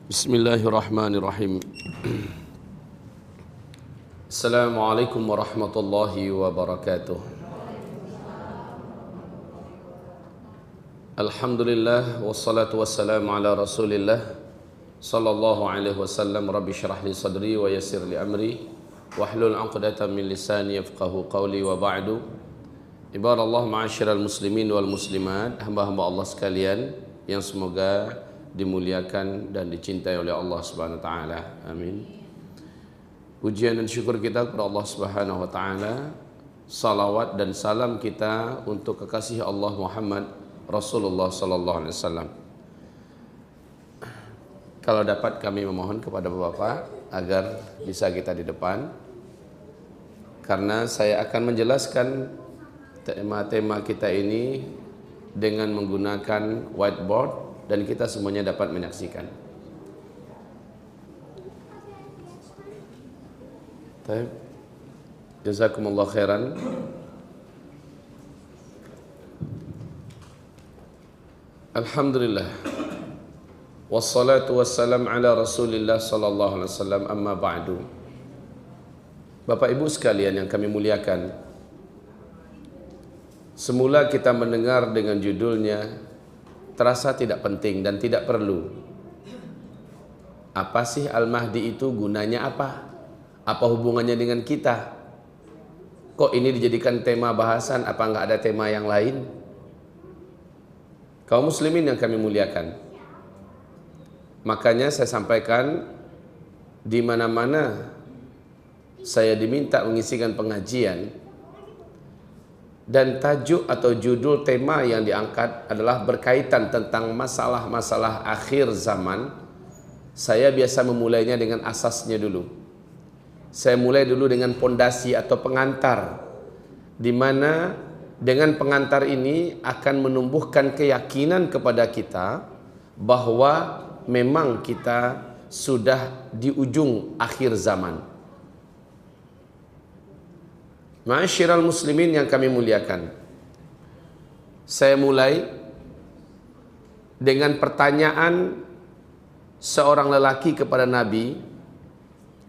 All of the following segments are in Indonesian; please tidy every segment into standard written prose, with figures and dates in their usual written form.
Bismillahirrahmanirrahim. Assalamualaikum warahmatullahi wabarakatuh. Alhamdulillah wassalatu wassalamu ala Rasulillah sallallahu alaihi wasallam. Rabbi shrah li sadri wa yassir li amri wahlul 'uqdatam min lisani yafqahu qawli wa ba'du. Ibadallah ma'asyiral muslimin wal muslimat, hamba-hamba Allah sekalian yang semoga dimuliakan dan dicintai oleh Allah Subhanahu wa taala. Amin. Pujian dan syukur kita kepada Allah Subhanahu wa taala. Salawat dan salam kita untuk kekasih Allah Muhammad Rasulullah sallallahu alaihi wasallam. Kalau dapat kami memohon kepada Bapak agar bisa kita di depan, karena saya akan menjelaskan tema-tema kita ini dengan menggunakan whiteboard dan kita semuanya dapat menyaksikan. Baik. Jazakumullah khairan. Alhamdulillah. Wassalatu wassalam ala Rasulillah sallallahu alaihi wasallam, amma ba'du. Bapak Ibu sekalian yang kami muliakan, semula kita mendengar dengan judulnya terasa tidak penting dan tidak perlu. Apa sih Al-Mahdi itu, gunanya apa? Apa hubungannya dengan kita? Kok ini dijadikan tema bahasan, apa enggak ada tema yang lain? Kaum muslimin yang kami muliakan, makanya saya sampaikan di mana-mana saya diminta mengisikan pengajian, dan tajuk atau judul tema yang diangkat adalah berkaitan tentang masalah-masalah akhir zaman. Saya biasa memulainya dengan asasnya dulu. Saya mulai dulu dengan pondasi atau pengantar, di mana dengan pengantar ini akan menumbuhkan keyakinan kepada kita bahwa memang kita sudah di ujung akhir zaman. Ma'asyiral muslimin yang kami muliakan, saya mulai dengan pertanyaan seorang lelaki kepada Nabi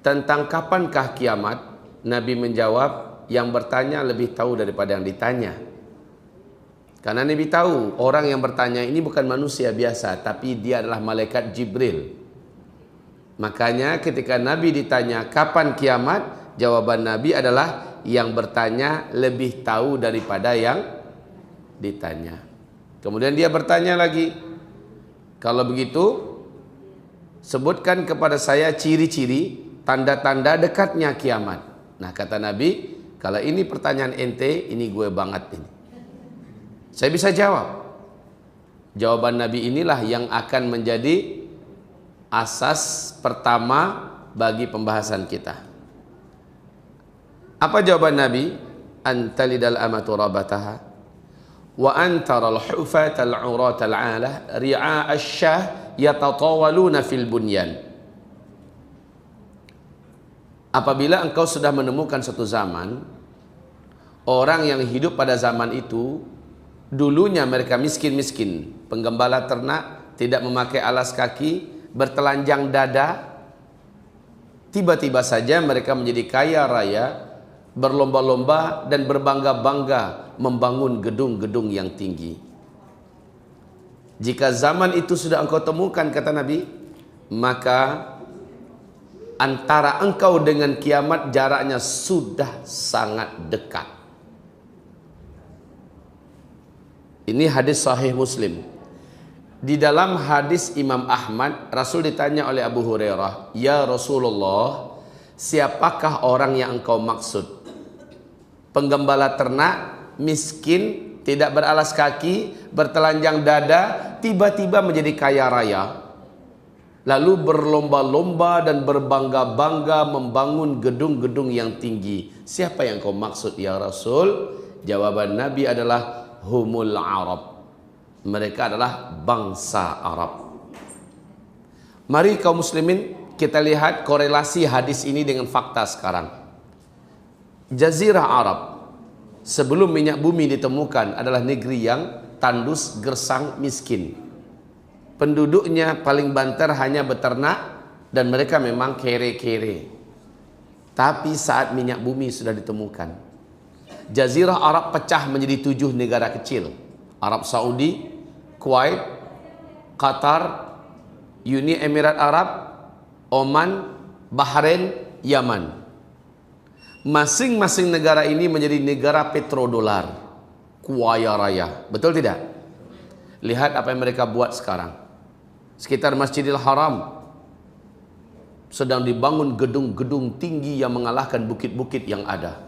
tentang kapankah kiamat. Nabi menjawab, yang bertanya lebih tahu daripada yang ditanya. Karena Nabi tahu orang yang bertanya ini bukan manusia biasa, tapi dia adalah malaikat Jibril. Makanya ketika Nabi ditanya kapan kiamat, jawaban Nabi adalah yang bertanya lebih tahu daripada yang ditanya. Kemudian dia bertanya lagi, kalau begitu sebutkan kepada saya ciri-ciri tanda-tanda dekatnya kiamat. Nah, kata Nabi, kalau ini pertanyaan ente, ini gue banget ini. Saya bisa jawab. Jawaban Nabi inilah yang akan menjadi asas pertama bagi pembahasan kita. Apa jawaban Nabi? Antalidal amatu rabataha wa antaral hufatal uratal alah ri'a asyah yatatawaluna fil bunyan. Apabila engkau sudah menemukan satu zaman, orang yang hidup pada zaman itu dulunya mereka miskin-miskin, penggembala ternak, tidak memakai alas kaki, bertelanjang dada, tiba-tiba saja mereka menjadi kaya raya, berlomba-lomba dan berbangga-bangga membangun gedung-gedung yang tinggi. Jika zaman itu sudah engkau temukan, kata Nabi, maka antara engkau dengan kiamat jaraknya sudah sangat dekat. Ini hadis sahih Muslim. Di dalam hadis Imam Ahmad, Rasul ditanya oleh Abu Hurairah, "Ya Rasulullah, siapakah orang yang engkau maksud? Penggembala ternak, miskin, tidak beralas kaki, bertelanjang dada, tiba-tiba menjadi kaya raya, lalu berlomba-lomba dan berbangga-bangga membangun gedung-gedung yang tinggi. Siapa yang kau maksud ya Rasul?" Jawaban Nabi adalah humul Arab. Mereka adalah bangsa Arab. Mari kaum muslimin kita lihat korelasi hadis ini dengan fakta sekarang. Jazirah Arab sebelum minyak bumi ditemukan adalah negeri yang tandus, gersang, miskin. penduduknya paling banter hanya beternak dan mereka memang kere-kere. Tapi saat minyak bumi sudah ditemukan, Jazirah Arab pecah menjadi 7 negara kecil. Arab Saudi, Kuwait, Qatar, Uni Emirat Arab, Oman, Bahrain, Yaman. Masing-masing negara ini menjadi negara petrodolar, kaya raya. Betul tidak? Lihat apa yang mereka buat sekarang. Sekitar Masjidil Haram sedang dibangun gedung-gedung tinggi yang mengalahkan bukit-bukit yang ada.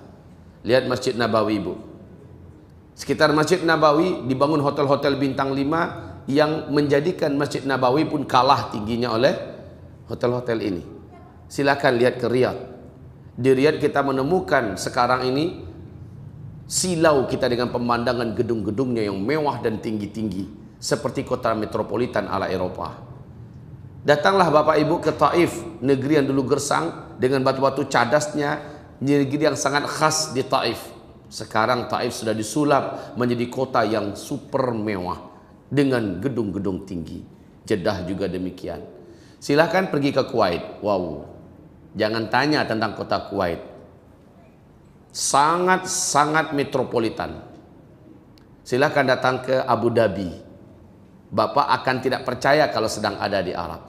Lihat Masjid Nabawi, Bu. Sekitar Masjid Nabawi dibangun hotel-hotel bintang 5 yang menjadikan Masjid Nabawi pun kalah tingginya oleh hotel-hotel ini. Silakan lihat ke Riyadh. Di Riyadh kita menemukan sekarang ini silau kita dengan pemandangan gedung-gedungnya yang mewah dan tinggi-tinggi seperti kota metropolitan ala Eropa. Datanglah Bapak Ibu ke Taif, negeri yang dulu gersang dengan batu-batu cadasnya, negeri yang sangat khas di Taif. Sekarang Taif sudah disulap menjadi kota yang super mewah dengan gedung-gedung tinggi. Jeddah juga demikian. Silahkan pergi ke Kuwait. Wow, jangan tanya tentang kota Kuwait. Sangat-sangat metropolitan. Silahkan datang ke Abu Dhabi. Bapak akan tidak percaya kalau sedang ada di Arab.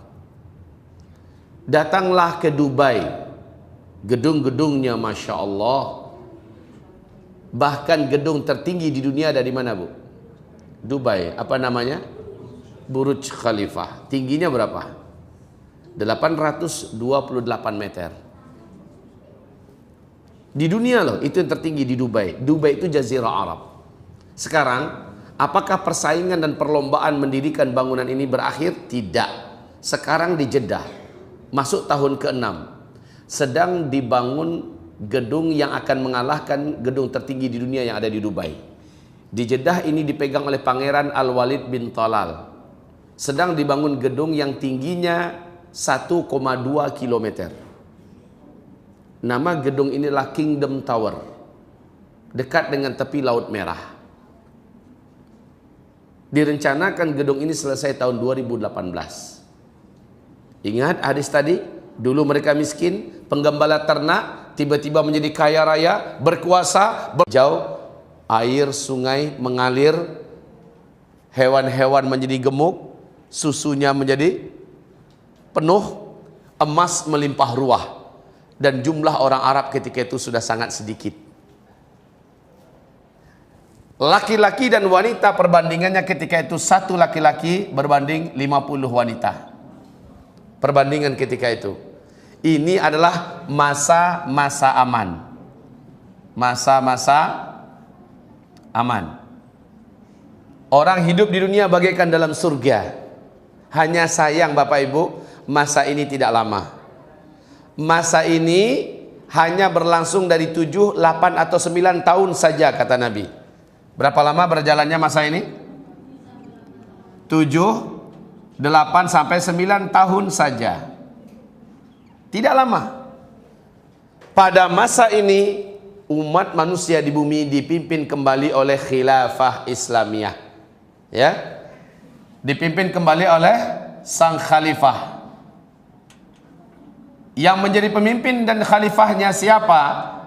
Datanglah ke Dubai. Gedung-gedungnya Masya Allah. Bahkan gedung tertinggi di dunia ada di mana, Bu? Dubai. Apa namanya? Burj Khalifah. Tingginya berapa? 828 meter. Di dunia loh, itu yang tertinggi di Dubai. Dubai itu Jazirah Arab. Sekarang, apakah persaingan dan perlombaan mendirikan bangunan ini berakhir? Tidak. Sekarang di Jeddah, masuk tahun ke-6, sedang dibangun gedung yang akan mengalahkan gedung tertinggi di dunia yang ada di Dubai. Di Jeddah ini dipegang oleh Pangeran Al-Walid bin Talal. Sedang dibangun gedung yang tingginya 1,2 kilometer. Nama gedung inilah Kingdom Tower, dekat dengan tepi Laut Merah. Direncanakan gedung ini selesai tahun 2018. Ingat hadis tadi? Dulu mereka miskin, penggembala ternak, tiba-tiba menjadi kaya raya, berkuasa, jauh, air sungai mengalir, hewan-hewan menjadi gemuk, susunya menjadi penuh, emas melimpah ruah. Dan jumlah orang Arab ketika itu sudah sangat sedikit. Laki-laki dan wanita perbandingannya ketika itu satu laki-laki berbanding 50 wanita. Perbandingan ketika itu. Ini adalah masa-masa aman. Masa-masa aman. Orang hidup di dunia bagaikan dalam surga. Hanya sayang Bapak Ibu, masa ini tidak lama. Masa ini hanya berlangsung dari 7, 8 atau 9 tahun saja kata Nabi. Berapa lama berjalannya masa ini? 7, 8 sampai 9 tahun saja. Tidak lama. Pada masa ini umat manusia di bumi dipimpin kembali oleh khilafah Islamiyah. Ya. Dipimpin kembali oleh sang khalifah. Yang menjadi pemimpin dan khalifahnya siapa?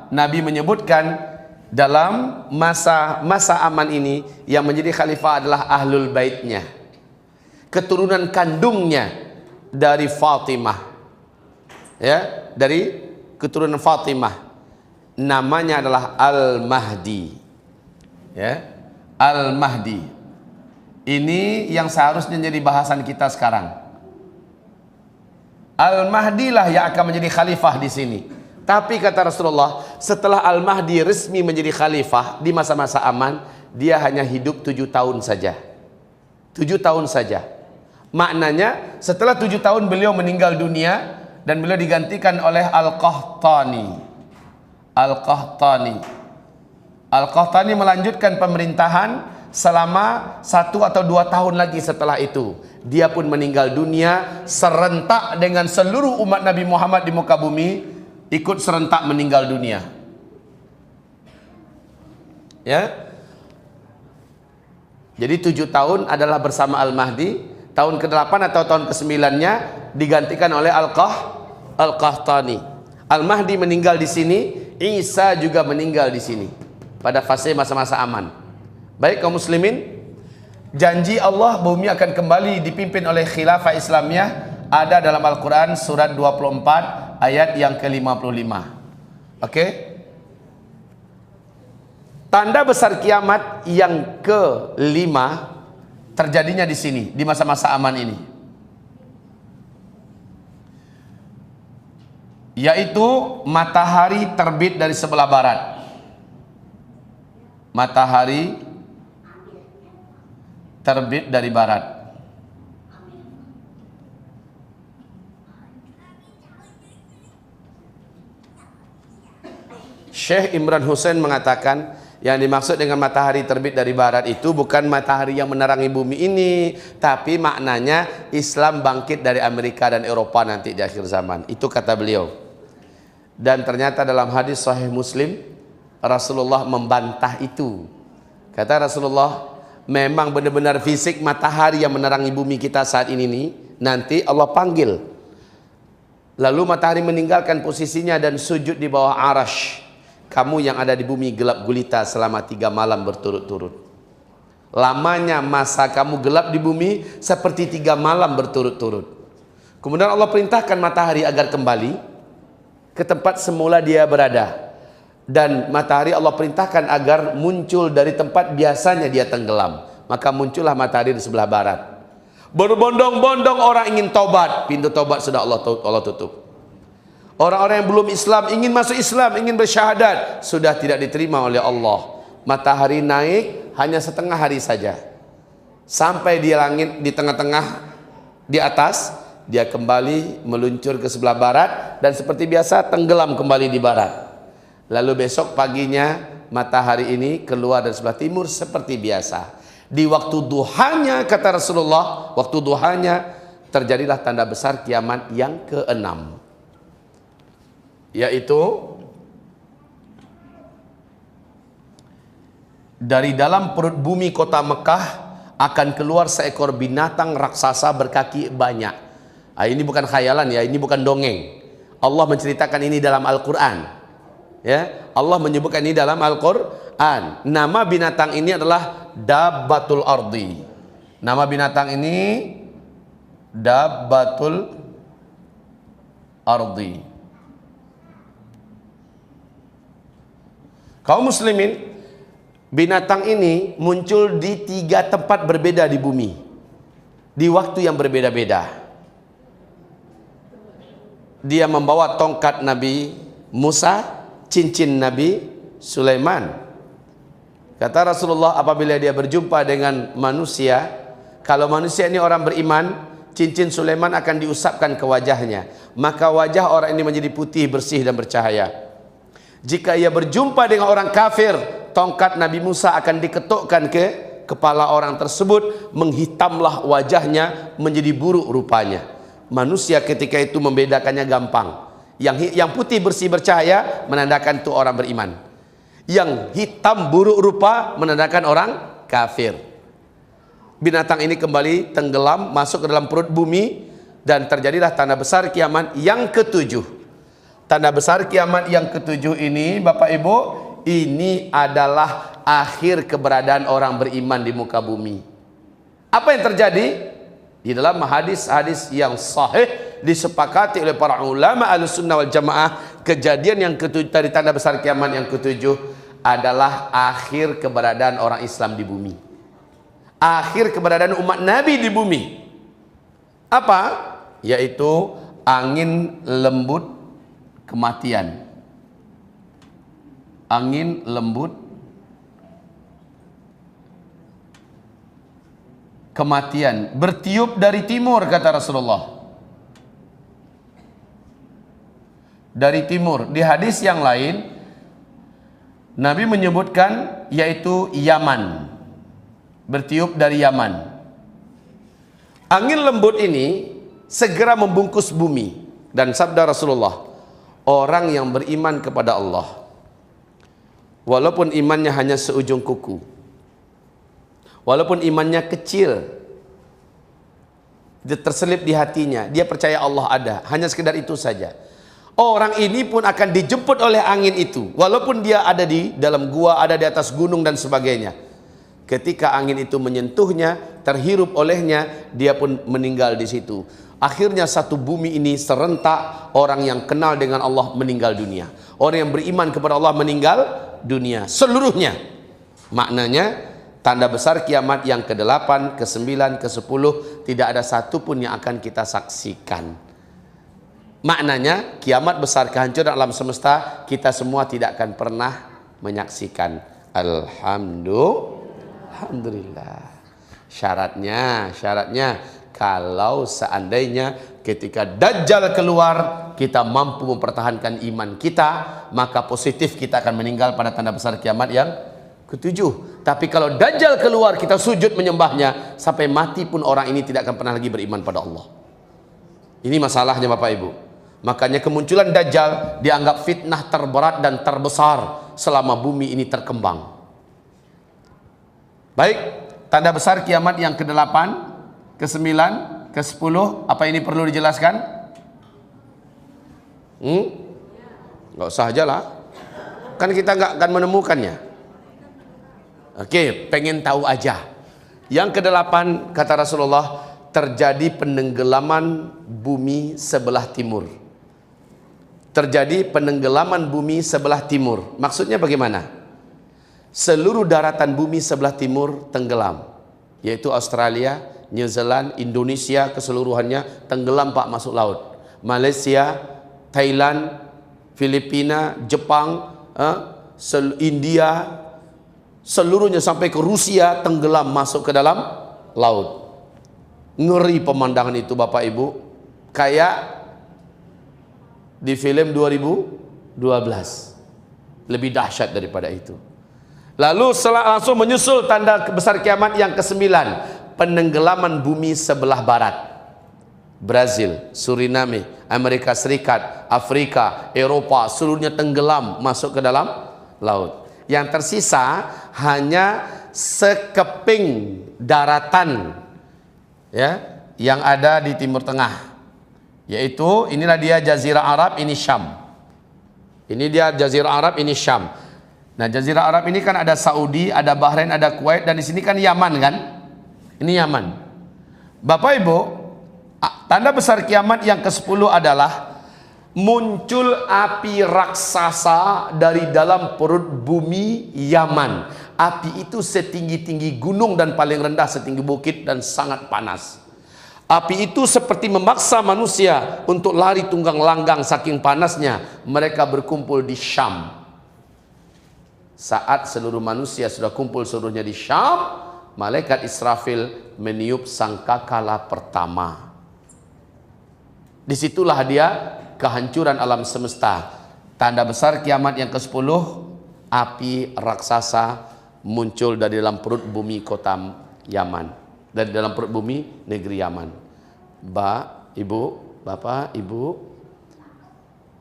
Nabi menyebutkan dalam masa aman ini yang menjadi khalifah adalah ahlul baitnya, keturunan kandungnya dari Fatimah, ya, dari keturunan Fatimah. Namanya adalah Al-Mahdi, ya, Al-Mahdi. Ini yang seharusnya jadi bahasan kita sekarang. Al-Mahdi lah yang akan menjadi khalifah di sini. Tapi kata Rasulullah, setelah Al-Mahdi resmi menjadi khalifah di masa-masa aman, dia hanya hidup 7 tahun saja. 7 tahun saja. Maknanya setelah 7 tahun beliau meninggal dunia dan beliau digantikan oleh Al-Qahtani. Al-Qahtani. Al-Qahtani melanjutkan pemerintahan selama 1 atau 2 tahun lagi setelah itu. Dia pun meninggal dunia serentak dengan seluruh umat Nabi Muhammad di muka bumi, ikut serentak meninggal dunia. Ya. Jadi 7 tahun adalah bersama Al-Mahdi Tahun ke-8 atau tahun ke-9-nya digantikan oleh Al-Qahtani. Al-Mahdi meninggal di sini, Isa juga meninggal di sini pada fase masa-masa aman. Baik kaum muslimin, janji Allah bumi akan kembali dipimpin oleh khilafah Islamiyah ada dalam Al-Quran surat 24 ayat yang ke-55. Oke? Tanda besar kiamat yang ke-5 terjadinya di sini, di masa-masa aman ini, yaitu matahari terbit dari sebelah barat. Matahari terbit dari barat. Syekh Imran Hussein mengatakan yang dimaksud dengan matahari terbit dari barat itu bukan matahari yang menerangi bumi ini, tapi maknanya Islam bangkit dari Amerika dan Eropa nanti di akhir zaman. Itu kata beliau. Dan ternyata dalam hadis Sahih Muslim Rasulullah membantah itu. Kata Rasulullah, memang benar-benar fisik matahari yang menerangi bumi kita saat ini nih, nanti Allah panggil. Lalu matahari meninggalkan posisinya dan sujud di bawah arash. Kamu yang ada di bumi gelap gulita selama 3 malam berturut-turut. Lamanya masa kamu gelap di bumi seperti 3 malam berturut-turut. Kemudian Allah perintahkan matahari agar kembali ke tempat semula dia berada. Dan matahari Allah perintahkan agar muncul dari tempat biasanya dia tenggelam. Maka muncullah matahari di sebelah barat. Berbondong-bondong orang ingin taubat, pintu taubat sudah Allah tutup. Orang-orang yang belum Islam ingin masuk Islam, ingin bersyahadat, sudah tidak diterima oleh Allah. Matahari naik hanya setengah hari saja, sampai di langit di tengah-tengah di atas, dia kembali meluncur ke sebelah barat dan seperti biasa tenggelam kembali di barat. Lalu besok paginya matahari ini keluar dari sebelah timur seperti biasa. Di waktu duhanya, kata Rasulullah, waktu duhanya terjadilah tanda besar kiamat yang ke-6, yaitu dari dalam perut bumi kota Mekah akan keluar seekor binatang raksasa berkaki banyak. Ini bukan khayalan ya, ini bukan dongeng. Allah menceritakan ini dalam Al-Quran. Ya, Allah menyebutkan ini dalam Al-Quran. Nama binatang ini adalah Dabbatul Ardi. Nama binatang ini Dabbatul Ardi. Kaum muslimin, binatang ini muncul di 3 tempat berbeda di bumi, di waktu yang berbeda-beda. Dia membawa tongkat Nabi Musa, cincin Nabi Sulaiman. Kata Rasulullah, apabila dia berjumpa dengan manusia, kalau manusia ini orang beriman, cincin Sulaiman akan diusapkan ke wajahnya, maka wajah orang ini menjadi putih, bersih dan bercahaya. Jika ia berjumpa dengan orang kafir, tongkat Nabi Musa akan diketukkan ke kepala orang tersebut, menghitamlah wajahnya menjadi buruk rupanya. Manusia ketika itu membedakannya gampang. Yang putih bersih bercahaya menandakan itu orang beriman. Yang hitam buruk rupa menandakan orang kafir. Binatang ini kembali tenggelam masuk ke dalam perut bumi dan terjadilah tanda besar kiamat yang ke-7. Tanda besar kiamat yang ke-7 ini, Bapak Ibu, ini adalah akhir keberadaan orang beriman di muka bumi. Apa yang terjadi? Di dalam hadis-hadis yang sahih disepakati oleh para ulama Ahlussunnah wal Jamaah, kejadian yang ke-7 dari tanda besar kiamat yang ke-7 adalah akhir keberadaan orang Islam di bumi. Akhir keberadaan umat Nabi di bumi. Apa? Yaitu angin lembut kematian. Angin lembut kematian bertiup dari timur, kata Rasulullah. Dari timur. Di hadis yang lain Nabi menyebutkan yaitu Yaman. Bertiup dari Yaman. Angin lembut ini segera membungkus bumi. Dan sabda Rasulullah, orang yang beriman kepada Allah, walaupun imannya hanya seujung kuku, walaupun imannya kecil, Dia terselip di hatinya, dia percaya Allah ada, hanya sekedar itu saja. Orang ini pun akan dijemput oleh angin itu, walaupun dia ada di dalam gua, ada di atas gunung dan sebagainya. Ketika angin itu menyentuhnya, terhirup olehnya, dia pun meninggal di situ. Akhirnya satu bumi ini serentak, orang yang kenal dengan Allah meninggal dunia, orang yang beriman kepada Allah meninggal dunia seluruhnya. Maknanya tanda besar kiamat yang ke-8, ke-9, ke-10 tidak ada satu pun yang akan kita saksikan. Maknanya kiamat besar, kehancuran alam semesta, kita semua tidak akan pernah menyaksikan. Alhamdulillah. Syaratnya kalau seandainya ketika Dajjal keluar kita mampu mempertahankan iman kita, maka positif kita akan meninggal pada tanda besar kiamat yang ke-7. Tapi kalau Dajjal keluar kita sujud menyembahnya, sampai mati pun orang ini tidak akan pernah lagi beriman pada Allah. Ini masalahnya Bapak Ibu. Makanya kemunculan Dajjal dianggap fitnah terberat dan terbesar selama bumi ini terkembang. Baik, tanda besar kiamat yang ke-8, ke-9, ke-10, apa ini perlu dijelaskan? Nggak usah aja lah, kan kita nggak akan menemukannya. Oke, pengen tahu aja. Yang ke-8 kata Rasulullah, terjadi penenggelaman bumi sebelah timur. Terjadi penenggelaman bumi sebelah timur. Maksudnya bagaimana? Seluruh daratan bumi sebelah timur tenggelam, yaitu Australia, New Zealand, Indonesia keseluruhannya tenggelam Pak, masuk laut. Malaysia, Thailand, Filipina, Jepang, India, seluruhnya sampai ke Rusia tenggelam masuk ke dalam laut. Ngeri pemandangan itu Bapak Ibu, kayak di film 2012, lebih dahsyat daripada itu. Lalu langsung menyusul tanda besar kiamat yang ke-9, penenggelaman bumi sebelah barat. Brazil, Suriname, Amerika Serikat, Afrika, Eropa, seluruhnya tenggelam masuk ke dalam laut. Yang tersisa hanya sekeping daratan ya yang ada di Timur Tengah, yaitu inilah dia Jazirah Arab, ini Syam. Ini dia Jazirah Arab, ini Syam. Nah, Jazirah Arab ini kan ada Saudi, ada Bahrain, ada Kuwait, dan di sini kan Yaman kan? Ini Yaman. Bapak Ibu, tanda besar kiamat yang ke-10 adalah muncul api raksasa dari dalam perut bumi Yaman. Api itu setinggi-tinggi gunung dan paling rendah setinggi bukit dan sangat panas. Api itu seperti memaksa manusia untuk lari tunggang langgang saking panasnya. Mereka berkumpul di Syam. Saat seluruh manusia sudah kumpul seluruhnya di Syam, malaikat Israfil meniup sangkakala pertama. Disitulah dia kehancuran alam semesta. Tanda besar kiamat yang ke-10, api raksasa muncul dari dalam perut bumi kota Yaman, dari dalam perut bumi negeri Yaman. Mbak, Ibu, Bapak, Ibu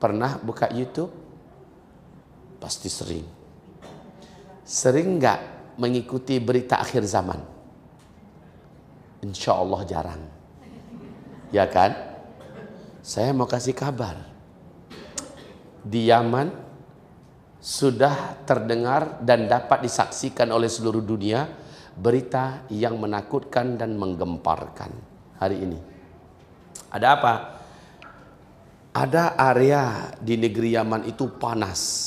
pernah buka YouTube? Pasti sering. Sering nggak mengikuti berita akhir zaman? Insya Allah jarang. Ya kan? Saya mau kasih kabar. Di Yaman sudah terdengar dan dapat disaksikan oleh seluruh dunia berita yang menakutkan dan menggemparkan hari ini. Ada apa? Ada area di negeri Yaman itu panas.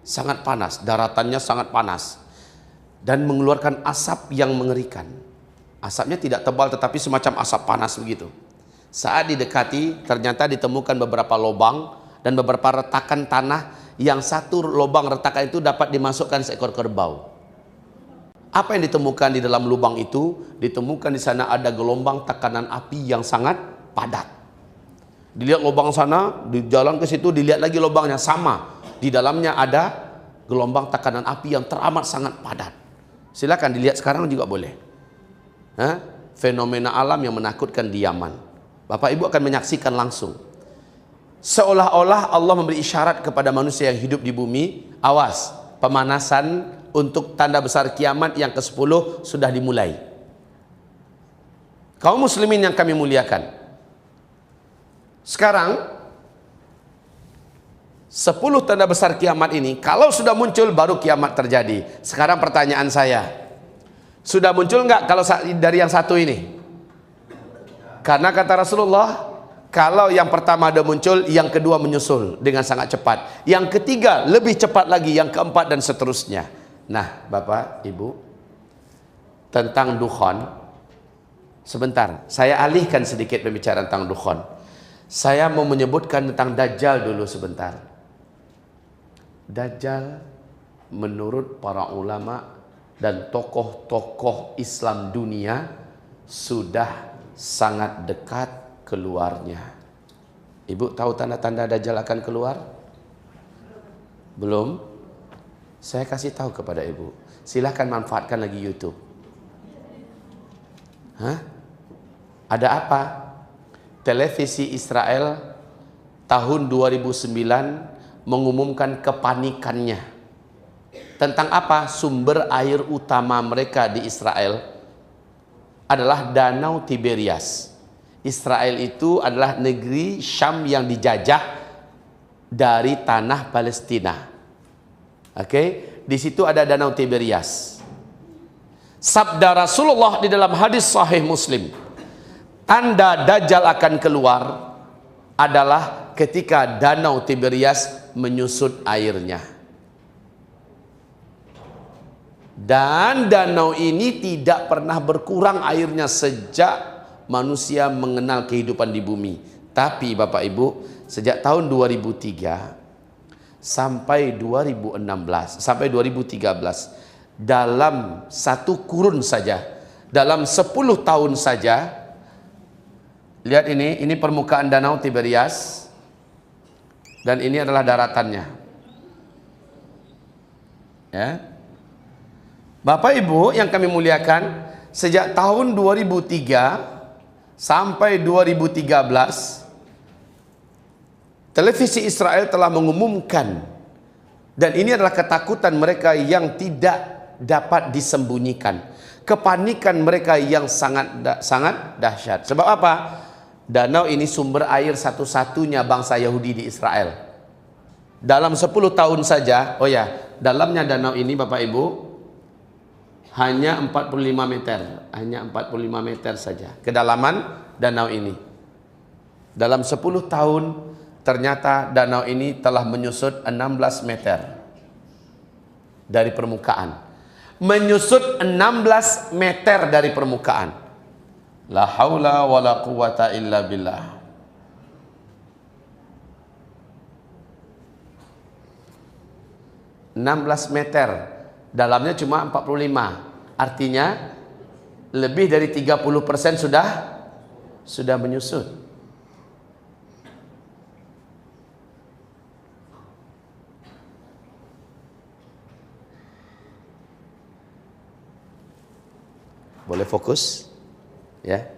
Sangat panas, daratannya sangat panas. Dan mengeluarkan asap yang mengerikan. Asapnya tidak tebal tetapi semacam asap panas begitu. Saat didekati, ternyata ditemukan beberapa lubang dan beberapa retakan tanah, yang satu lubang retakan itu dapat dimasukkan seekor kerbau. Apa yang ditemukan di dalam lubang itu? Ditemukan di sana ada gelombang tekanan api yang sangat padat. Dilihat lubang sana, di jalan ke situ dilihat lagi lubangnya sama. Di dalamnya ada gelombang tekanan api yang teramat sangat padat. Silakan dilihat sekarang juga boleh. Fenomena alam yang menakutkan di Yaman. Bapak Ibu akan menyaksikan langsung. Seolah-olah Allah memberi isyarat kepada manusia yang hidup di bumi, awas, pemanasan untuk tanda besar kiamat yang ke-10 sudah dimulai. Kaum muslimin yang kami muliakan, sekarang 10 tanda besar kiamat ini kalau sudah muncul baru kiamat terjadi. Sekarang pertanyaan saya, sudah muncul nggak kalau dari yang satu ini? Karena kata Rasulullah, kalau yang pertama ada muncul, yang kedua menyusul dengan sangat cepat, yang ketiga lebih cepat lagi, yang keempat dan seterusnya. Nah Bapak Ibu, tentang dukhon, sebentar, saya alihkan sedikit pembicaraan tentang dukhon. Saya mau menyebutkan tentang Dajjal dulu sebentar. Dajjal menurut para ulama dan tokoh-tokoh Islam dunia sudah sangat dekat keluarnya. Ibu tahu tanda-tanda Dajjal akan keluar? Belum? Saya kasih tahu kepada ibu. Silahkan manfaatkan lagi YouTube. Hah? Ada apa? Televisi Israel tahun 2009 mengumumkan kepanikannya. Tentang apa? Sumber air utama mereka di Israel adalah Danau Tiberias. Israel itu adalah negeri Syam yang dijajah dari tanah Palestina. Oke, di situ ada Danau Tiberias. Sabda Rasulullah di dalam hadis sahih Muslim, tanda Dajjal akan keluar adalah ketika Danau Tiberias menyusut airnya. Dan danau ini tidak pernah berkurang airnya sejak manusia mengenal kehidupan di bumi. Tapi Bapak Ibu, sejak tahun 2003 sampai 2016 sampai 2013, dalam satu kurun saja, dalam 10 tahun saja, lihat ini permukaan Danau Tiberias dan ini adalah daratannya. Ya. Bapak Ibu yang kami muliakan, sejak tahun 2003 sampai 2013, televisi Israel telah mengumumkan, dan ini adalah ketakutan mereka yang tidak dapat disembunyikan, kepanikan mereka yang sangat dahsyat. Sebab apa? Danau ini sumber air satu-satunya bangsa Yahudi di Israel. Dalam 10 tahun saja, oh ya, dalamnya danau ini Bapak Ibu hanya 45 meter, hanya 45 meter saja kedalaman danau ini. Dalam 10 tahun ternyata danau ini telah menyusut 16 meter dari permukaan. Menyusut 16 meter dari permukaan. La haula wa la quwata illa billah. (16 meter, dalamnya cuma 45. Artinya lebih dari 30% sudah menyusut. Boleh fokus? Ya.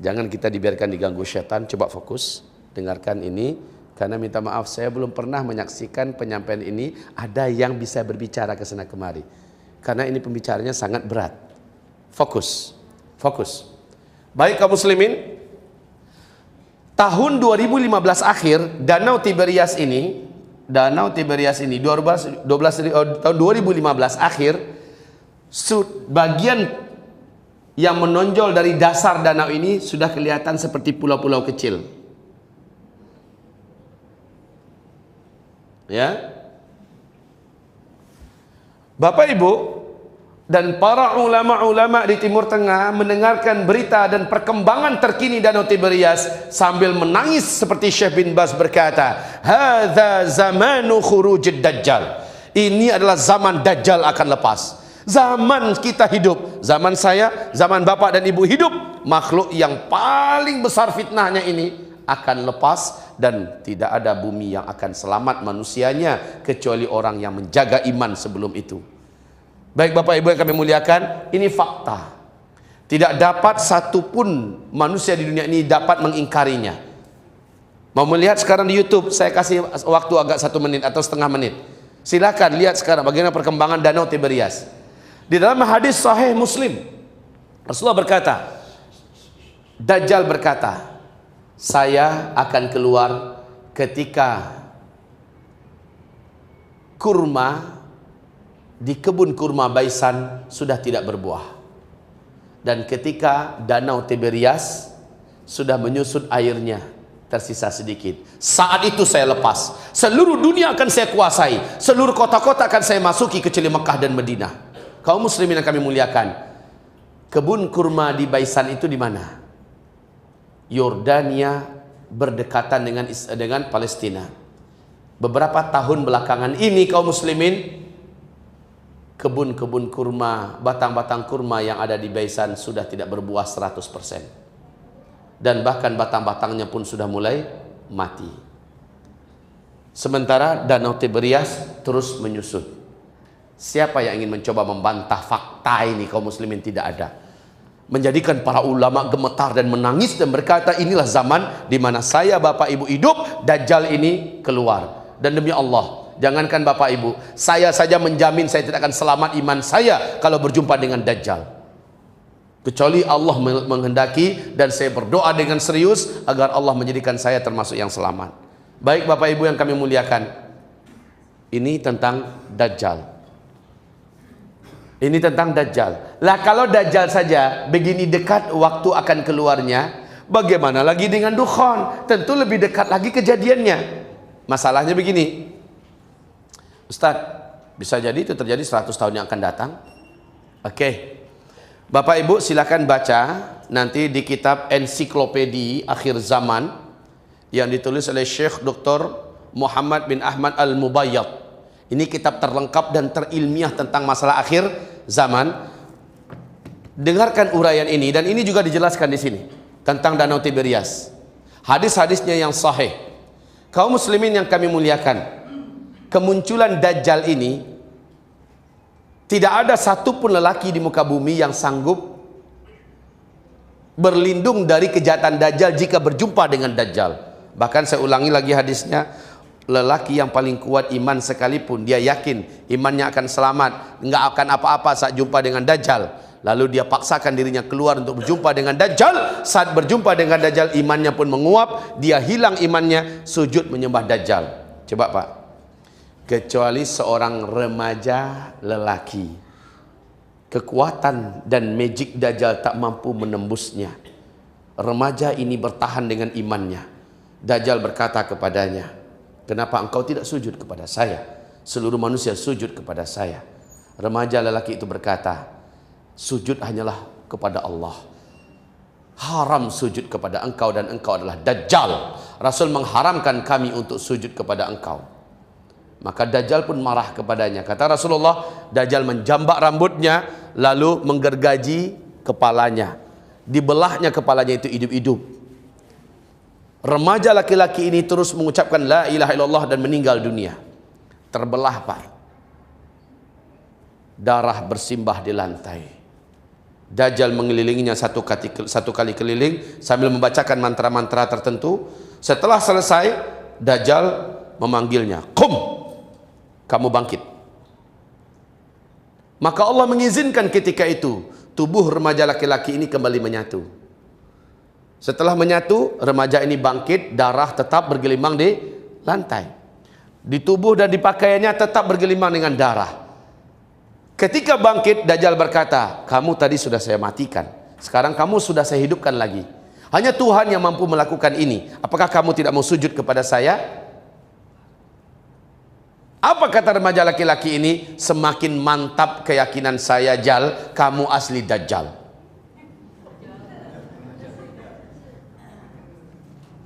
Jangan kita dibiarkan diganggu setan, coba fokus, dengarkan ini, karena minta maaf saya belum pernah menyaksikan penyampaian ini ada yang bisa berbicara ke sana kemari. Karena ini pembicaranya sangat berat. Fokus. Fokus. Baik kaum muslimin, tahun 2015 akhir Danau Tiberias ini tahun 2015 akhir, bagian yang menonjol dari dasar danau ini sudah kelihatan seperti pulau-pulau kecil. Ya. Bapak Ibu dan para ulama-ulama di Timur Tengah mendengarkan berita dan perkembangan terkini Danau Tiberias sambil menangis seperti Syekh bin Baz berkata, "Hadza zamanu khurujid dajjal." Ini adalah zaman Dajjal akan lepas. Zaman kita hidup, zaman saya, zaman bapak dan ibu hidup, makhluk yang paling besar fitnahnya ini akan lepas dan tidak ada bumi yang akan selamat manusianya kecuali orang yang menjaga iman sebelum itu. Baik Bapak Ibu yang kami muliakan, ini fakta. Tidak dapat satupun manusia di dunia ini dapat mengingkarinya. Mau melihat sekarang di YouTube, saya kasih waktu agak 1 menit atau setengah menit. Silakan lihat sekarang bagaimana perkembangan Danau Tiberias. Di dalam hadis sahih Muslim, Rasulullah berkata, Dajjal berkata, saya akan keluar ketika kurma di kebun kurma Baisan sudah tidak berbuah, dan ketika danau Tiberias sudah menyusut airnya, tersisa sedikit. Saat itu saya lepas. Seluruh dunia akan saya kuasai. Seluruh kota-kota akan saya masuki kecuali Mekah dan Madinah. Kaum muslimin yang kami muliakan, kebun kurma di Baisan itu di mana? Yordania, berdekatan dengan Palestina. Beberapa tahun belakangan ini kaum muslimin, kebun-kebun kurma, batang-batang kurma yang ada di Baisan sudah tidak berbuah 100%. Dan bahkan batang-batangnya pun sudah mulai mati. Sementara danau Tiberias terus menyusut. Siapa yang ingin mencoba membantah fakta ini kaum muslimin? Tidak ada. Menjadikan para ulama gemetar dan menangis dan berkata, inilah zaman di mana saya Bapak Ibu hidup, Dajjal ini keluar. Dan demi Allah, jangankan Bapak Ibu, saya saja menjamin saya tidak akan selamat iman saya kalau berjumpa dengan Dajjal. Kecuali Allah menghendaki, dan saya berdoa dengan serius agar Allah menjadikan saya termasuk yang selamat. Baik Bapak Ibu yang kami muliakan, ini tentang Dajjal. Ini tentang Dajjal. Lah kalau Dajjal saja begini dekat waktu akan keluarnya, bagaimana lagi dengan Dukhan? Tentu lebih dekat lagi kejadiannya. Masalahnya begini, Ustadz, bisa jadi itu terjadi 100 tahun yang akan datang. Oke. Bapak Ibu silakan baca nanti di kitab Ensiklopedi Akhir Zaman yang ditulis oleh Syekh Dr. Muhammad bin Ahmad Al-Mubayyad. Ini kitab terlengkap dan terilmiah tentang masalah akhir zaman. Dengarkan uraian ini, dan ini juga dijelaskan di sini tentang danau Tiberias. Hadis-hadisnya yang sahih. Kaum muslimin yang kami muliakan, kemunculan Dajjal ini, tidak ada satupun lelaki di muka bumi yang sanggup berlindung dari kejahatan Dajjal jika berjumpa dengan Dajjal. Bahkan saya ulangi lagi hadisnya, lelaki yang paling kuat iman sekalipun, dia yakin imannya akan selamat, nggak akan apa-apa saat jumpa dengan Dajjal, lalu dia paksakan dirinya keluar untuk berjumpa dengan Dajjal. Saat berjumpa dengan Dajjal, imannya pun menguap, dia hilang imannya, sujud menyembah Dajjal. Coba Pak, kecuali seorang remaja lelaki, kekuatan dan magic Dajjal tak mampu menembusnya. Remaja ini bertahan dengan imannya. Dajjal berkata kepadanya, kenapa engkau tidak sujud kepada saya? Seluruh manusia sujud kepada saya. Remaja lelaki itu berkata, sujud hanyalah kepada Allah. Haram sujud kepada engkau, dan engkau adalah Dajjal. Rasul mengharamkan kami untuk sujud kepada engkau. Maka Dajjal pun marah kepadanya. Kata Rasulullah, Dajjal menjambak rambutnya, lalu menggergaji kepalanya. Dibelahnya kepalanya itu hidup-hidup. Remaja laki-laki ini terus mengucapkan la ilaha illallah dan meninggal dunia. Terbelah Pak. Darah bersimbah di lantai. Dajjal mengelilinginya satu kali keliling sambil membacakan mantra-mantra tertentu. Setelah selesai, Dajjal memanggilnya, "Qum, kamu bangkit." Maka Allah mengizinkan ketika itu tubuh remaja laki-laki ini kembali menyatu. Setelah menyatu, remaja ini bangkit, darah tetap bergelimang di lantai. Di tubuh dan di pakaiannya tetap bergelimang dengan darah. Ketika bangkit, Dajjal berkata, kamu tadi sudah saya matikan, sekarang kamu sudah saya hidupkan lagi. Hanya Tuhan yang mampu melakukan ini. Apakah kamu tidak mau sujud kepada saya? Apa kata remaja laki-laki ini? Semakin mantap keyakinan saya, Jal, kamu asli Dajjal.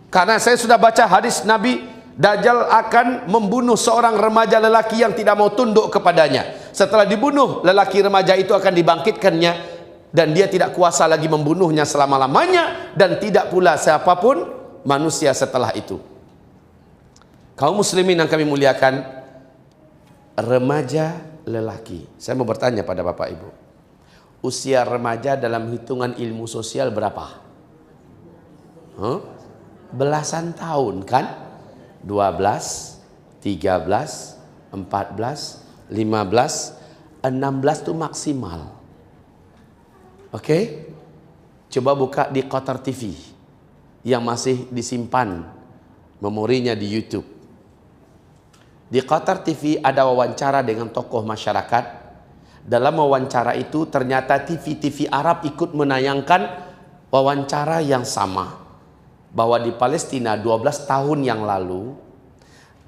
Karena saya sudah baca hadis Nabi, Dajjal akan membunuh seorang remaja lelaki yang tidak mau tunduk kepadanya. Setelah dibunuh, lelaki remaja itu akan dibangkitkannya, dan dia tidak kuasa lagi membunuhnya selama-lamanya, dan tidak pula siapapun manusia setelah itu. Kaum muslimin yang kami muliakan, remaja lelaki. Saya mau bertanya pada Bapak Ibu, usia remaja dalam hitungan ilmu sosial berapa? Belasan tahun kan? 12, 13, 14, 15, 16 itu maksimal. Oke? Coba buka di Qatar TV yang masih disimpan memorinya di YouTube. Di Qatar TV ada wawancara dengan tokoh masyarakat. Dalam wawancara itu ternyata TV-TV Arab ikut menayangkan wawancara yang sama. Bahwa di Palestina 12 tahun yang lalu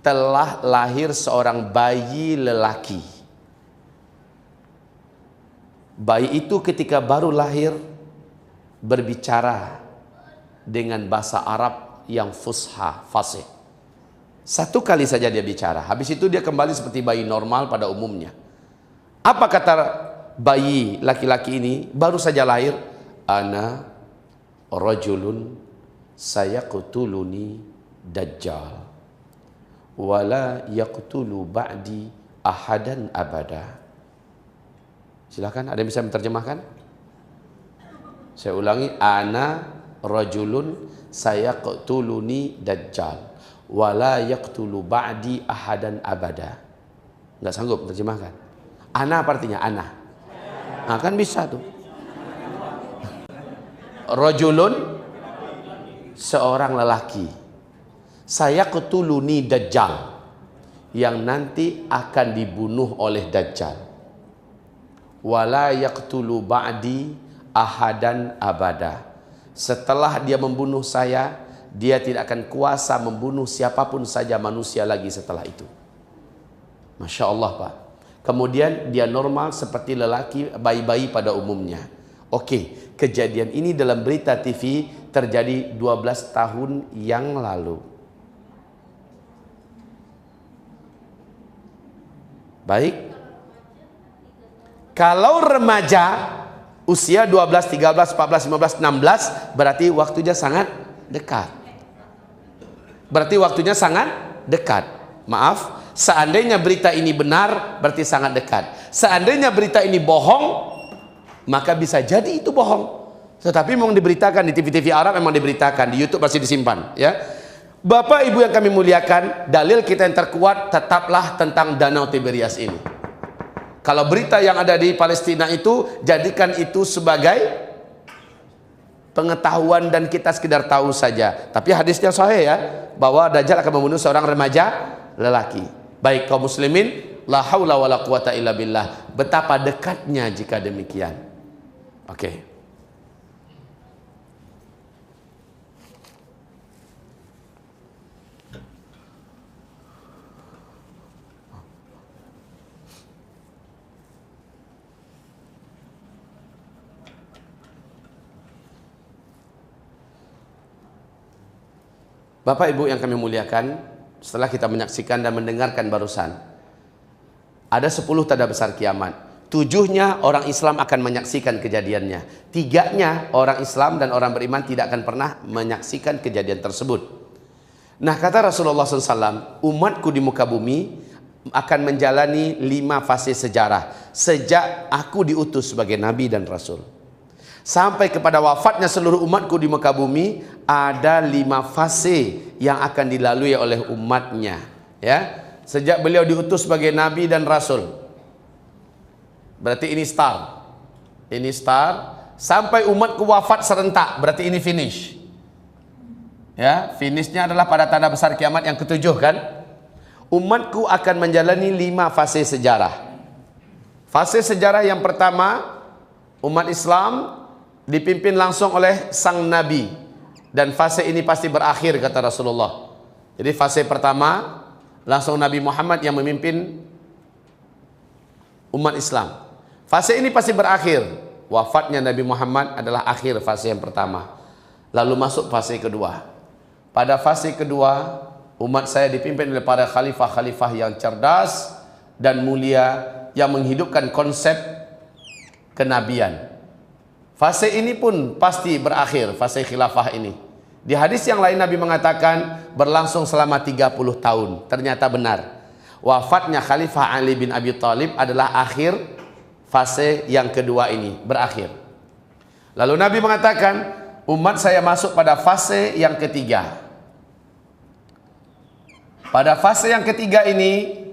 telah lahir seorang bayi lelaki. Bayi itu ketika baru lahir berbicara dengan bahasa Arab yang fusha, fasih. Satu kali saja dia bicara, habis itu dia kembali seperti bayi normal pada umumnya. Apa kata bayi laki-laki ini? Baru saja lahir, ana rajulun sayaqtuluni dajjal wala yaqtulu ba'di ahadan abada. Silakan, ada yang bisa menerjemahkan? Saya ulangi, ana rajulun sayaqtuluni dajjal wala yaqtulu ba'di ahadan abada. Enggak sanggup menerjemahkan? Ana apa artinya? Ana. Nah, kan bisa tuh. Rajulun, seorang lelaki. Sayaqtuluni dajjal, yang nanti akan dibunuh oleh Dajjal. Wala yaqtulu ba'di ahadan abada. Setelah dia membunuh saya, dia tidak akan kuasa membunuh siapapun saja manusia lagi setelah itu. Masya Allah, Pak. Kemudian dia normal seperti lelaki, bayi-bayi pada umumnya. Oke, kejadian ini dalam berita TV terjadi 12 tahun yang lalu. Baik. Kalau remaja usia 12, 13, 14, 15, 16 berarti waktunya sangat dekat. Berarti waktunya sangat dekat. Maaf, seandainya berita ini benar berarti sangat dekat. Seandainya berita ini bohong, maka bisa jadi itu bohong. Tetapi memang diberitakan di TV-TV Arab, memang diberitakan di YouTube, masih disimpan, ya. Bapak Ibu yang kami muliakan, dalil kita yang terkuat tetaplah tentang Danau Tiberias ini. Kalau berita yang ada di Palestina itu, jadikan itu sebagai pengetahuan dan kita sekedar tahu saja. Tapi hadisnya sahih, ya, bahwa Dajjal akan membunuh seorang remaja lelaki. Baik kaum muslimin, la haula wala quwata illa billah. Betapa dekatnya jika demikian. Oke. Bapak Ibu yang kami muliakan, setelah kita menyaksikan dan mendengarkan barusan, ada 10 tanda besar kiamat. 7-nya orang Islam akan menyaksikan kejadiannya. 3-nya orang Islam dan orang beriman tidak akan pernah menyaksikan kejadian tersebut. Nah, kata Rasulullah SAW, umatku di muka bumi akan menjalani 5 fase sejarah sejak aku diutus sebagai Nabi dan Rasul. Sampai kepada wafatnya seluruh umatku di muka bumi, ada 5 fase yang akan dilalui oleh umatnya, ya. Sejak beliau diutus sebagai Nabi dan Rasul, berarti ini start. Ini start sampai umatku wafat serentak, berarti ini finish. Ya, finishnya adalah pada tanda besar kiamat yang ke-7, kan? Umatku akan menjalani 5 fase sejarah. Fase sejarah yang pertama, umat Islam dipimpin langsung oleh sang Nabi, dan fase ini pasti berakhir, kata Rasulullah. Jadi fase pertama langsung Nabi Muhammad yang memimpin umat Islam. Fase ini pasti berakhir. Wafatnya Nabi Muhammad adalah akhir fase yang pertama. Lalu masuk fase kedua. Pada fase kedua, umat saya dipimpin oleh para khalifah-khalifah yang cerdas dan mulia yang menghidupkan konsep kenabian. Fase ini pun pasti berakhir, fase khilafah ini. Di hadis yang lain Nabi mengatakan berlangsung selama 30 tahun. Ternyata benar. Wafatnya Khalifah Ali bin Abi Thalib adalah akhir fase yang kedua ini, berakhir. Lalu Nabi mengatakan, umat saya masuk pada fase yang ketiga. Pada fase yang ketiga ini,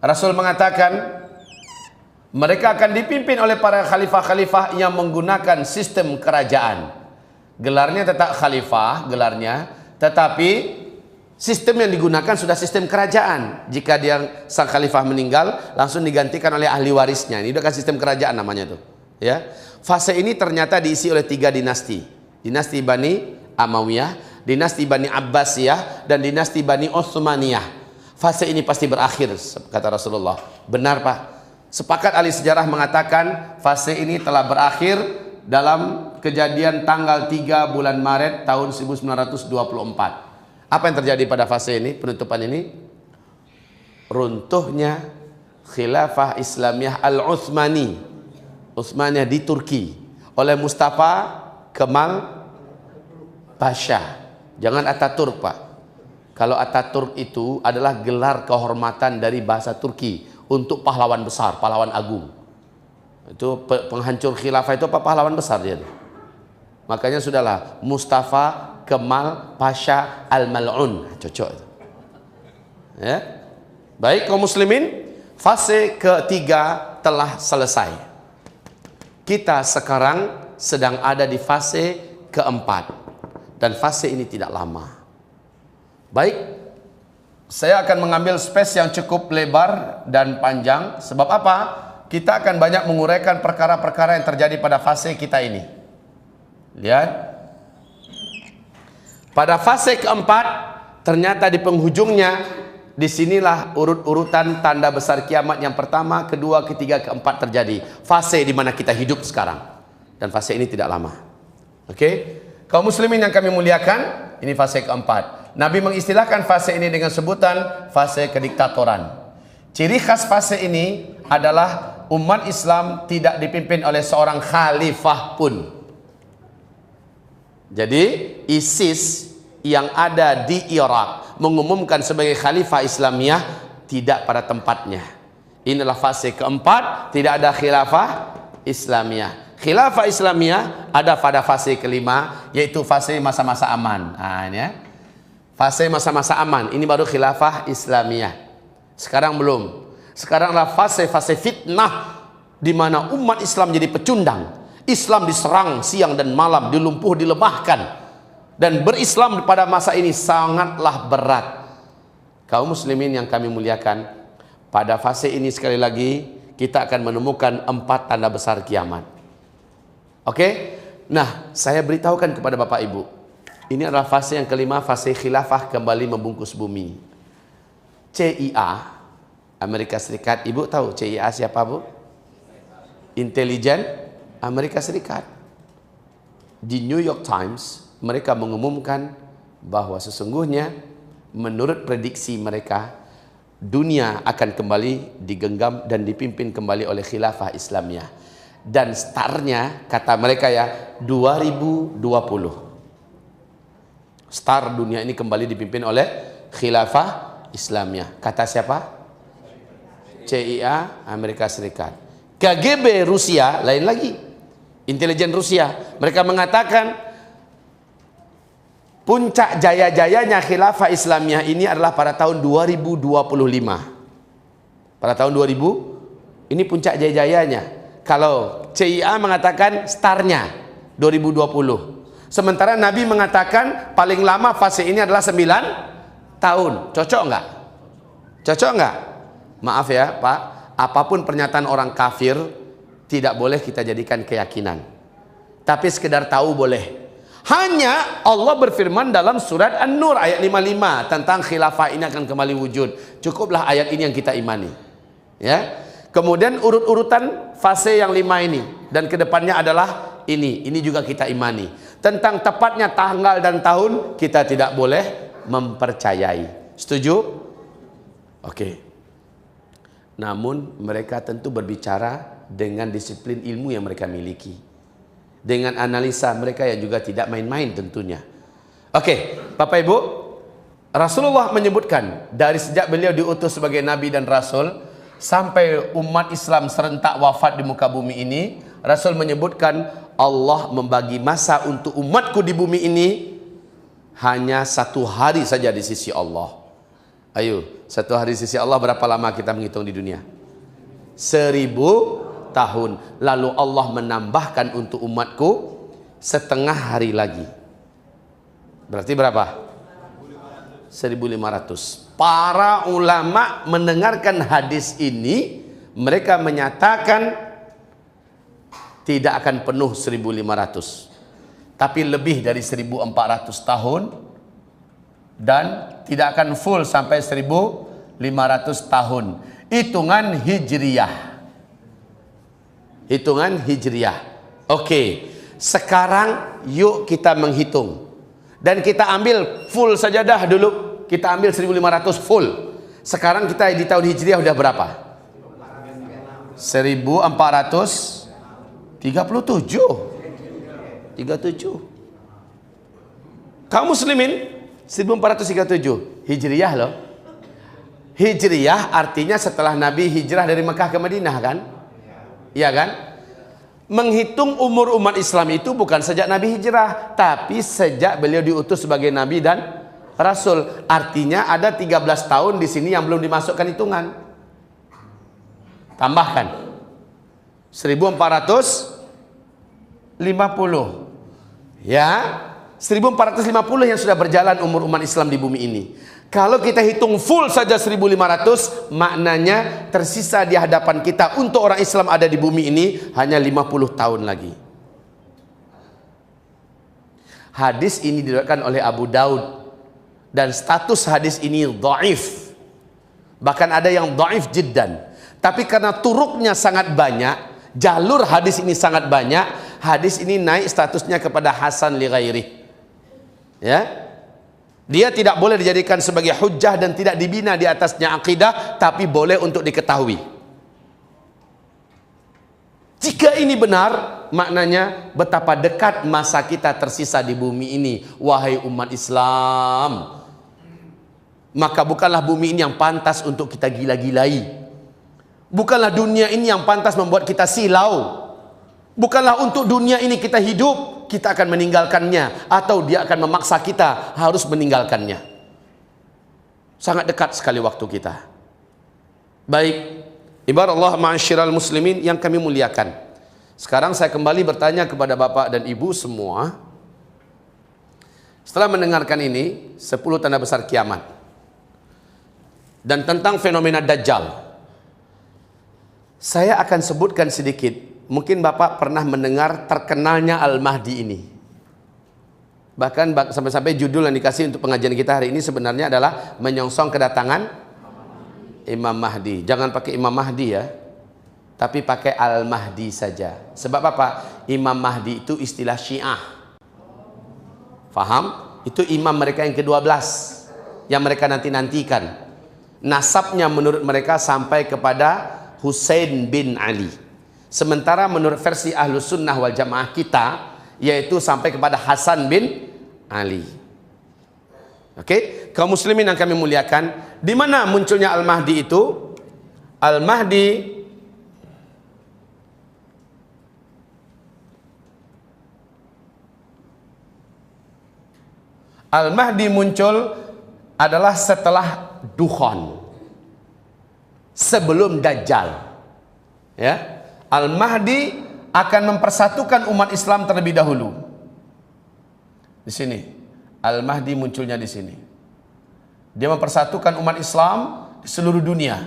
Rasul mengatakan, mereka akan dipimpin oleh para khalifah-khalifah yang menggunakan sistem kerajaan. Gelarnya tetap khalifah, gelarnya, tetapi sistem yang digunakan sudah sistem kerajaan. Jika dia sang khalifah meninggal, langsung digantikan oleh ahli warisnya. Ini udah kan sistem kerajaan namanya tuh. Ya, fase ini ternyata diisi oleh 3 dinasti. Dinasti Bani Amawiyah, dinasti Bani Abbasiyah, dan dinasti Bani Utsmaniyah. Fase ini pasti berakhir, kata Rasulullah. Benar, Pak. Sepakat ahli sejarah mengatakan fase ini telah berakhir dalam kejadian tanggal 3 bulan Maret tahun 1924. Apa yang terjadi pada fase ini, penutupan ini? Runtuhnya khilafah Islamiyah Al-Utsmani, Utsmaniyah di Turki, oleh Mustafa Kemal Pasha. Jangan Ataturk, Pak. Kalau Ataturk itu adalah gelar kehormatan dari bahasa Turki untuk pahlawan besar, pahlawan agung. Itu penghancur khilafah itu apa, pahlawan besar dia. Makanya sudahlah, Mustafa Kemal Pasha Al-Mal'un, cocok itu. Ya. Baik kaum muslimin, fase ketiga telah selesai. Kita sekarang sedang ada di fase keempat, dan fase ini tidak lama. Baik, saya akan mengambil space yang cukup lebar dan panjang. Sebab apa? Kita akan banyak menguraikan perkara-perkara yang terjadi pada fase kita ini. Lihat. Pada fase keempat, ternyata di penghujungnya, disinilah urut-urutan tanda besar kiamat yang pertama, kedua, ketiga, keempat terjadi. Fase di mana kita hidup sekarang. Dan fase ini tidak lama. Oke? Kaum muslimin yang kami muliakan, ini fase keempat. Nabi mengistilahkan fase ini dengan sebutan fase kediktatoran. Ciri khas fase ini adalah umat Islam tidak dipimpin oleh seorang khalifah pun. Jadi ISIS yang ada di Irak mengumumkan sebagai khalifah Islamiyah tidak pada tempatnya. Inilah fase keempat, tidak ada khilafah Islamiyah. Khilafah Islamiyah ada pada fase kelima, yaitu fase masa-masa aman. Nah, ini ya. Fase masa-masa aman, ini baru khilafah Islamiyah. Sekarang belum. Sekaranglah fase-fase fitnah di mana umat Islam jadi pecundang. Islam diserang siang dan malam, dilumpuh, dilemahkan. Dan berislam pada masa ini sangatlah berat. Kaum muslimin yang kami muliakan, pada fase ini sekali lagi kita akan menemukan 4 tanda besar kiamat. Oke? Nah, saya beritahukan kepada Bapak Ibu, ini adalah fase yang kelima, fase khilafah kembali membungkus bumi. CIA Amerika Serikat, Ibu tahu CIA siapa, Bu? Intelijen Amerika Serikat. Di New York Times mereka mengumumkan bahwa sesungguhnya menurut prediksi mereka dunia akan kembali digenggam dan dipimpin kembali oleh khilafah Islamiyah. Dan startnya kata mereka ya 2020. Star dunia ini kembali dipimpin oleh khilafah Islamiyah. Kata siapa? CIA Amerika Serikat. KGB Rusia lain lagi. Intelijen Rusia, mereka mengatakan puncak jaya-jayanya khilafah Islamiyah ini adalah pada tahun 2025. Pada tahun 2000 ini puncak jaya-jayanya. Kalau CIA mengatakan startnya 2020. Sementara Nabi mengatakan paling lama fase ini adalah 9 tahun. Cocok enggak? Cocok enggak? Maaf ya Pak, apapun pernyataan orang kafir tidak boleh kita jadikan keyakinan. Tapi sekedar tahu boleh. Hanya Allah berfirman dalam surat An-Nur ayat 55 tentang khilafah ini akan kembali wujud. Cukuplah ayat ini yang kita imani. Ya. Kemudian urut-urutan fase yang 5 ini dan kedepannya adalah ini juga kita imani. Tentang tepatnya tanggal dan tahun kita tidak boleh mempercayai. Setuju? Oke. Namun mereka tentu berbicara dengan disiplin ilmu yang mereka miliki, dengan analisa mereka yang juga tidak main-main tentunya. Oke, Bapak Ibu, Rasulullah menyebutkan dari sejak beliau diutus sebagai Nabi dan Rasul sampai umat Islam serentak wafat di muka bumi ini, Rasul menyebutkan Allah membagi masa untuk umatku di bumi ini hanya 1 hari saja di sisi Allah. Ayo, 1 hari di sisi Allah berapa lama kita menghitung di dunia? 1000 tahun. Lalu Allah menambahkan untuk umatku setengah hari lagi. Berarti berapa? 1.500. Para ulama mendengarkan hadis ini, mereka menyatakan tidak akan penuh 1.500, tapi lebih dari 1.400 tahun, dan tidak akan full sampai 1.500 tahun. Hitungan hijriyah. Hitungan hijriyah. Oke, sekarang yuk kita menghitung. Dan kita ambil full saja dah dulu. Kita ambil 1.500 full. Sekarang kita di tahun hijriyah udah berapa? 1437. Kaum muslimin 1437 hijriyah loh. Hijriyah artinya setelah Nabi hijrah dari Mekah ke Madinah kan? Iya kan? Menghitung umur umat Islam itu bukan sejak Nabi hijrah, tapi sejak beliau diutus sebagai Nabi dan Rasul. Artinya ada 13 tahun di sini yang belum dimasukkan hitungan. Tambahkan 1450. Ya, 1450 yang sudah berjalan umur umat Islam di bumi ini. Kalau kita hitung full saja 1.500, maknanya tersisa di hadapan kita untuk orang Islam ada di bumi ini hanya 50 tahun lagi. Hadis ini diriwayatkan oleh Abu Daud, dan status hadis ini dhaif. Bahkan ada yang dhaif jiddan. Tapi karena turuknya sangat banyak, jalur hadis ini sangat banyak, hadis ini naik statusnya kepada hasan li ghairi. Ya. Dia tidak boleh dijadikan sebagai hujjah dan tidak dibina di atasnya akidah, tapi boleh untuk diketahui. Jika ini benar, maknanya betapa dekat masa kita tersisa di bumi ini, wahai umat Islam. Maka bukanlah bumi ini yang pantas untuk kita gila-gilai. Bukanlah dunia ini yang pantas membuat kita silau. Bukanlah untuk dunia ini kita hidup. Kita akan meninggalkannya, atau dia akan memaksa kita harus meninggalkannya. Sangat dekat sekali waktu kita. Baik, ibarat Allah ma'asyiral muslimin yang kami muliakan. Sekarang saya kembali bertanya kepada Bapak dan Ibu semua. Setelah mendengarkan ini 10 tanda besar kiamat dan tentang fenomena Dajjal, saya akan sebutkan sedikit. Mungkin Bapak pernah mendengar terkenalnya Al-Mahdi ini. Bahkan sampai-sampai judul yang dikasih untuk pengajian kita hari ini sebenarnya adalah menyongsong kedatangan Imam Mahdi. Jangan pakai Imam Mahdi ya, tapi pakai Al-Mahdi saja. Sebab apa? Imam Mahdi itu istilah Syiah. Faham? Itu imam mereka yang ke-12 yang mereka nanti-nantikan. Nasabnya menurut mereka sampai kepada Husain bin Ali. Sementara menurut versi Ahlus Sunnah wal Jamaah kita, yaitu sampai kepada Hasan bin Ali. Oke, kaum muslimin yang kami muliakan, di mana munculnya Al-Mahdi itu? Al-Mahdi muncul adalah setelah Dukhan, sebelum Dajjal. Ya. Al-Mahdi akan mempersatukan umat Islam terlebih dahulu. Di sini Al-Mahdi munculnya di sini. Dia mempersatukan umat Islam di seluruh dunia.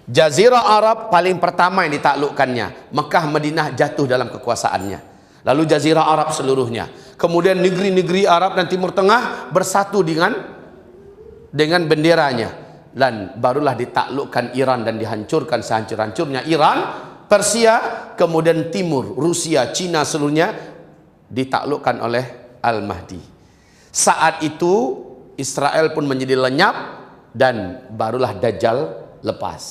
Jazirah Arab paling pertama yang ditaklukkannya. Mekah, Madinah jatuh dalam kekuasaannya. Lalu Jazirah Arab seluruhnya. Kemudian negeri-negeri Arab dan Timur Tengah bersatu dengan benderanya. Dan barulah ditaklukkan Iran dan dihancurkan sehancur-hancurnya Iran, Persia, kemudian Timur, Rusia, Cina seluruhnya ditaklukkan oleh Al-Mahdi. Saat itu Israel pun menjadi lenyap dan barulah Dajjal lepas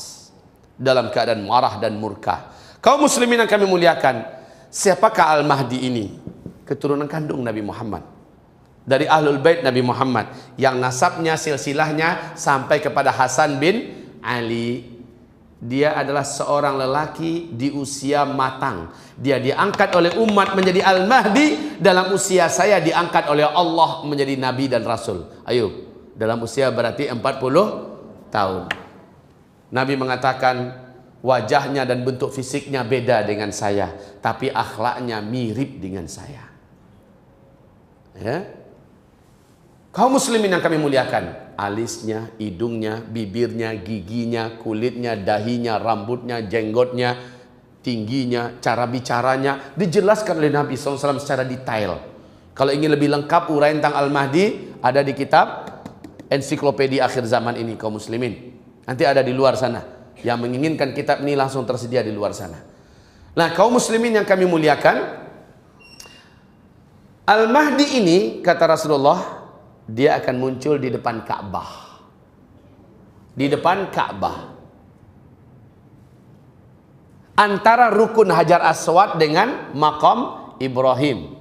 dalam keadaan marah dan murka. Kaum muslimin yang kami muliakan, siapakah Al-Mahdi ini? Keturunan kandung Nabi Muhammad, dari Ahlul Bait Nabi Muhammad, yang nasabnya silsilahnya sampai kepada Hasan bin Ali. Dia adalah seorang lelaki di usia matang. Dia diangkat oleh umat menjadi Al-Mahdi. Dalam usia saya diangkat oleh Allah menjadi Nabi dan Rasul. Ayo, dalam usia berarti 40 tahun. Nabi mengatakan wajahnya dan bentuk fisiknya beda dengan saya, tapi akhlaknya mirip dengan saya. Ya. Kaum muslimin yang kami muliakan, alisnya, hidungnya, bibirnya, giginya, kulitnya, dahinya, rambutnya, jenggotnya, tingginya, cara bicaranya dijelaskan oleh Nabi SAW secara detail. Kalau ingin lebih lengkap uraian tentang Al-Mahdi ada di kitab Ensiklopedia Akhir Zaman ini, kaum muslimin. Nanti ada di luar sana. Yang menginginkan kitab ini langsung tersedia di luar sana. Nah, kaum muslimin yang kami muliakan, Al-Mahdi ini kata Rasulullah, dia akan muncul di depan Ka'bah. Di depan Ka'bah. Antara rukun Hajar Aswad dengan makam Ibrahim.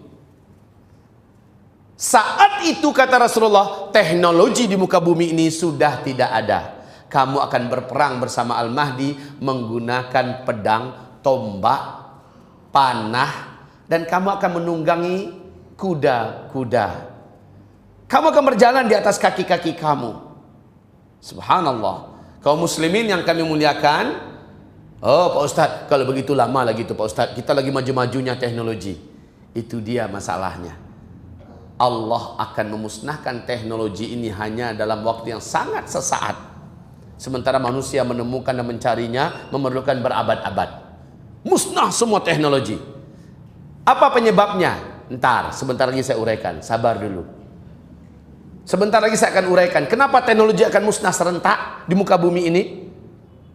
Saat itu kata Rasulullah, teknologi di muka bumi ini sudah tidak ada. Kamu akan berperang bersama Al-Mahdi menggunakan pedang, tombak, panah, dan kamu akan menunggangi kuda-kuda. Kamu akan berjalan di atas kaki-kaki kamu. Subhanallah. Kaum muslimin yang kami muliakan, oh Pak Ustadz, kalau begitu lama lagi itu Pak Ustadz, kita lagi maju-majunya teknologi. Itu dia masalahnya. Allah akan memusnahkan teknologi ini hanya dalam waktu yang sangat sesaat. Sementara manusia menemukan dan mencarinya memerlukan berabad-abad. Musnah semua teknologi. Apa penyebabnya? Ntar, sebentar lagi saya uraikan. Sabar dulu. Sebentar lagi saya akan uraikan. Kenapa teknologi akan musnah serentak di muka bumi ini?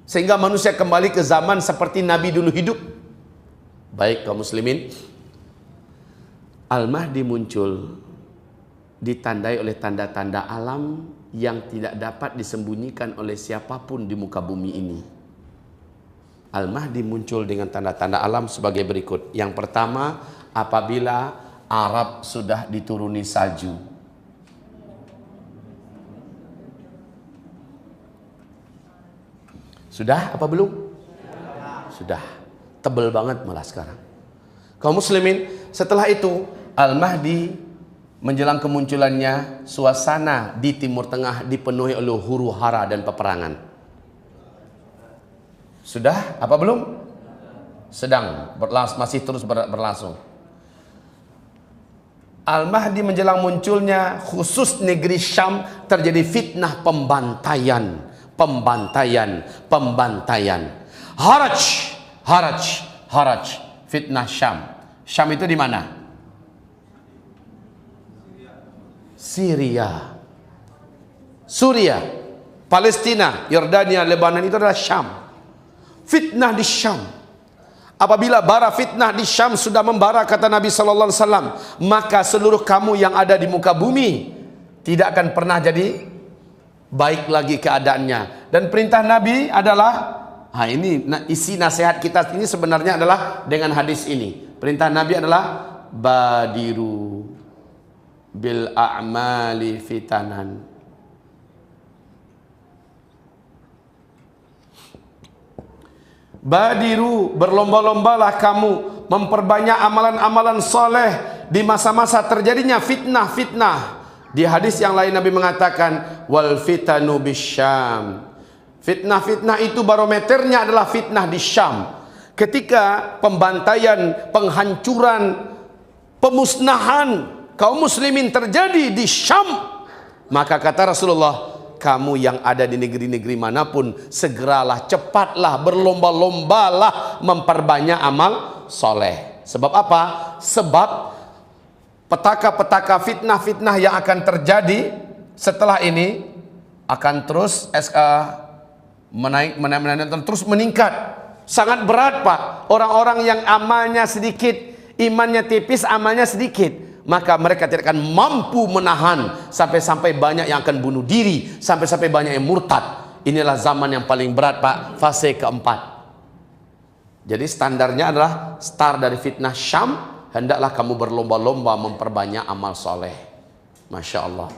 Sehingga manusia kembali ke zaman seperti Nabi dulu hidup. Baik kaum muslimin. Al-Mahdi muncul ditandai oleh tanda-tanda alam yang tidak dapat disembunyikan oleh siapapun di muka bumi ini. Al-Mahdi muncul dengan tanda-tanda alam sebagai berikut. Yang pertama, apabila Arab sudah dituruni salju. Sudah apa belum? Sudah. Tebel banget malah sekarang. Kaum muslimin, setelah itu Al-Mahdi menjelang kemunculannya, suasana di Timur Tengah dipenuhi oleh huru-hara dan peperangan. Sudah apa belum? Sedang masih terus berlangsung. Al-Mahdi menjelang munculnya, khusus negeri Syam terjadi fitnah pembantaian. Haraj. Fitnah Syam. Syam itu di mana? Syria, Suriah, Palestina, Yordania, Lebanon itu adalah Syam. Fitnah di Syam. Apabila bara fitnah di Syam sudah membara kata Nabi sallallahu alaihi wasallam, maka seluruh kamu yang ada di muka bumi tidak akan pernah jadi baik lagi keadaannya. Dan perintah Nabi adalah, ini isi nasihat kita ini sebenarnya adalah dengan hadis ini. Perintah Nabi adalah badiru bil a'mali fitanan. Badiru, berlomba-lombalah kamu memperbanyak amalan-amalan soleh di masa-masa terjadinya fitnah-fitnah. Di hadis yang lain Nabi mengatakan wal fitanu bisyam. Fitnah-fitnah itu barometernya adalah fitnah di Syam. Ketika pembantaian, penghancuran, pemusnahan kaum muslimin terjadi di Syam, maka kata Rasulullah, kamu yang ada di negeri-negeri manapun, segeralah, cepatlah, berlomba-lombalah memperbanyak amal soleh. Sebab apa? Sebab petaka-petaka fitnah-fitnah yang akan terjadi setelah ini akan terus terus meningkat. Sangat berat Pak. Orang-orang yang amalnya sedikit, imannya tipis, amalnya sedikit, maka mereka tidak akan mampu menahan sampai-sampai banyak yang akan bunuh diri, sampai-sampai banyak yang murtad. Inilah zaman yang paling berat Pak, fase keempat. Jadi standarnya adalah start dari fitnah Syam, hendaklah kamu berlomba-lomba memperbanyak amal soleh. Masya Allah.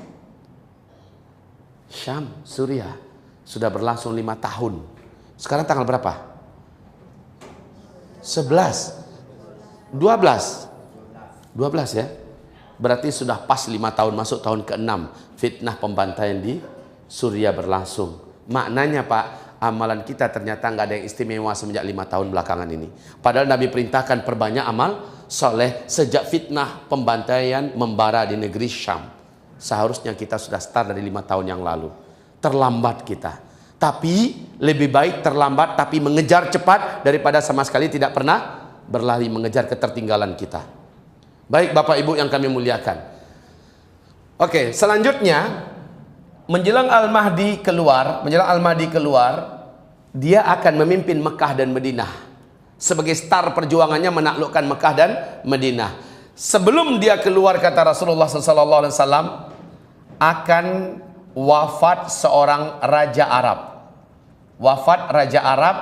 Syam, Suriah sudah berlangsung 5 tahun. Sekarang tanggal berapa? 11 ya. Berarti sudah pas 5 tahun, masuk tahun ke-6 fitnah pembantaian di Suriah berlangsung. Maknanya Pak, amalan kita ternyata nggak ada yang istimewa semenjak 5 tahun belakangan ini. Padahal Nabi perintahkan perbanyak amal soleh sejak fitnah pembantaian membara di negeri Syam. Seharusnya kita sudah start dari 5 tahun yang lalu. Terlambat kita. Tapi lebih baik terlambat tapi mengejar cepat daripada sama sekali tidak pernah berlari mengejar ketertinggalan kita. Baik Bapak Ibu yang kami muliakan. Oke, selanjutnya menjelang Al-Mahdi keluar, dia akan memimpin Mekah dan Madinah. Sebagai star perjuangannya menaklukkan Mekah dan Madinah. Sebelum dia keluar, kata Rasulullah SAW, akan wafat seorang raja Arab. Wafat raja Arab,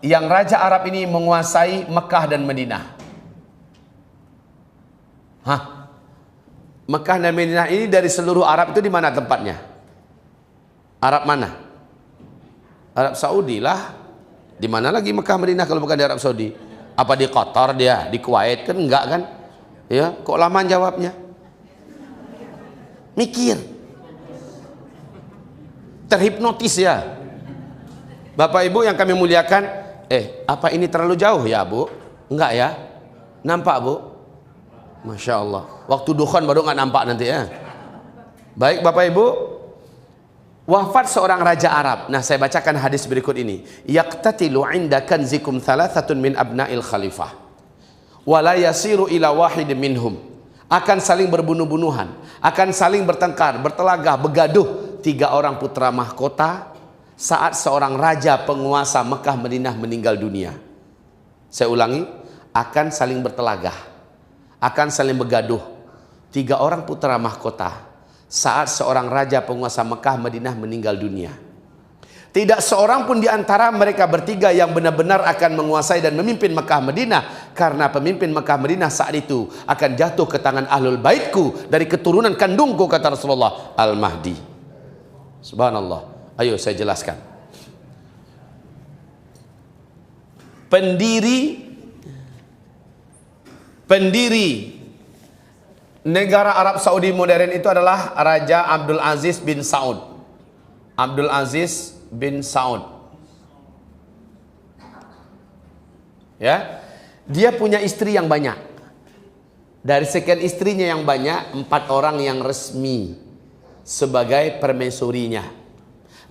yang raja Arab ini menguasai Mekah dan Madinah. Mekah dan Madinah ini dari seluruh Arab itu di mana tempatnya? Arab mana? Arab Saudi lah. Di mana lagi Mekah Madinah kalau bukan di Arab Saudi? Apa di Qatar dia? Di Kuwait kan enggak kan? Ya, kok lama jawabnya? Mikir. Terhipnotis ya. Bapak Ibu yang kami muliakan, apa ini terlalu jauh ya Bu? Enggak ya? Nampak Bu? Masya Allah. Waktu dukhan baru nggak nampak nanti ya. Baik Bapak Ibu, wafat seorang raja Arab. Nah, saya bacakan hadis berikut ini. Yaqtatilu 'inda kanzikum thalathatun min abna'il khalifah. Wa la yasiru ila wahid minhum. Akan saling berbunuh-bunuhan, akan saling bertengkar, bertelagah, begaduh 3 orang putra mahkota saat seorang raja penguasa Mekah Madinah meninggal dunia. Saya ulangi, akan saling bertelagah, akan saling begaduh 3 orang putra mahkota saat seorang raja penguasa Mekah Madinah meninggal dunia. Tidak seorang pun di antara mereka bertiga yang benar-benar akan menguasai dan memimpin Mekah Madinah, karena pemimpin Mekah Madinah saat itu akan jatuh ke tangan ahlul baitku dari keturunan kandungku, kata Rasulullah, Al-Mahdi. Subhanallah. Ayo saya jelaskan. Pendiri negara Arab Saudi modern itu adalah Raja Abdul Aziz bin Saud. Abdul Aziz bin Saud. Ya, dia punya istri yang banyak. Dari sekian istrinya yang banyak, 4 orang yang resmi sebagai permaisurinya.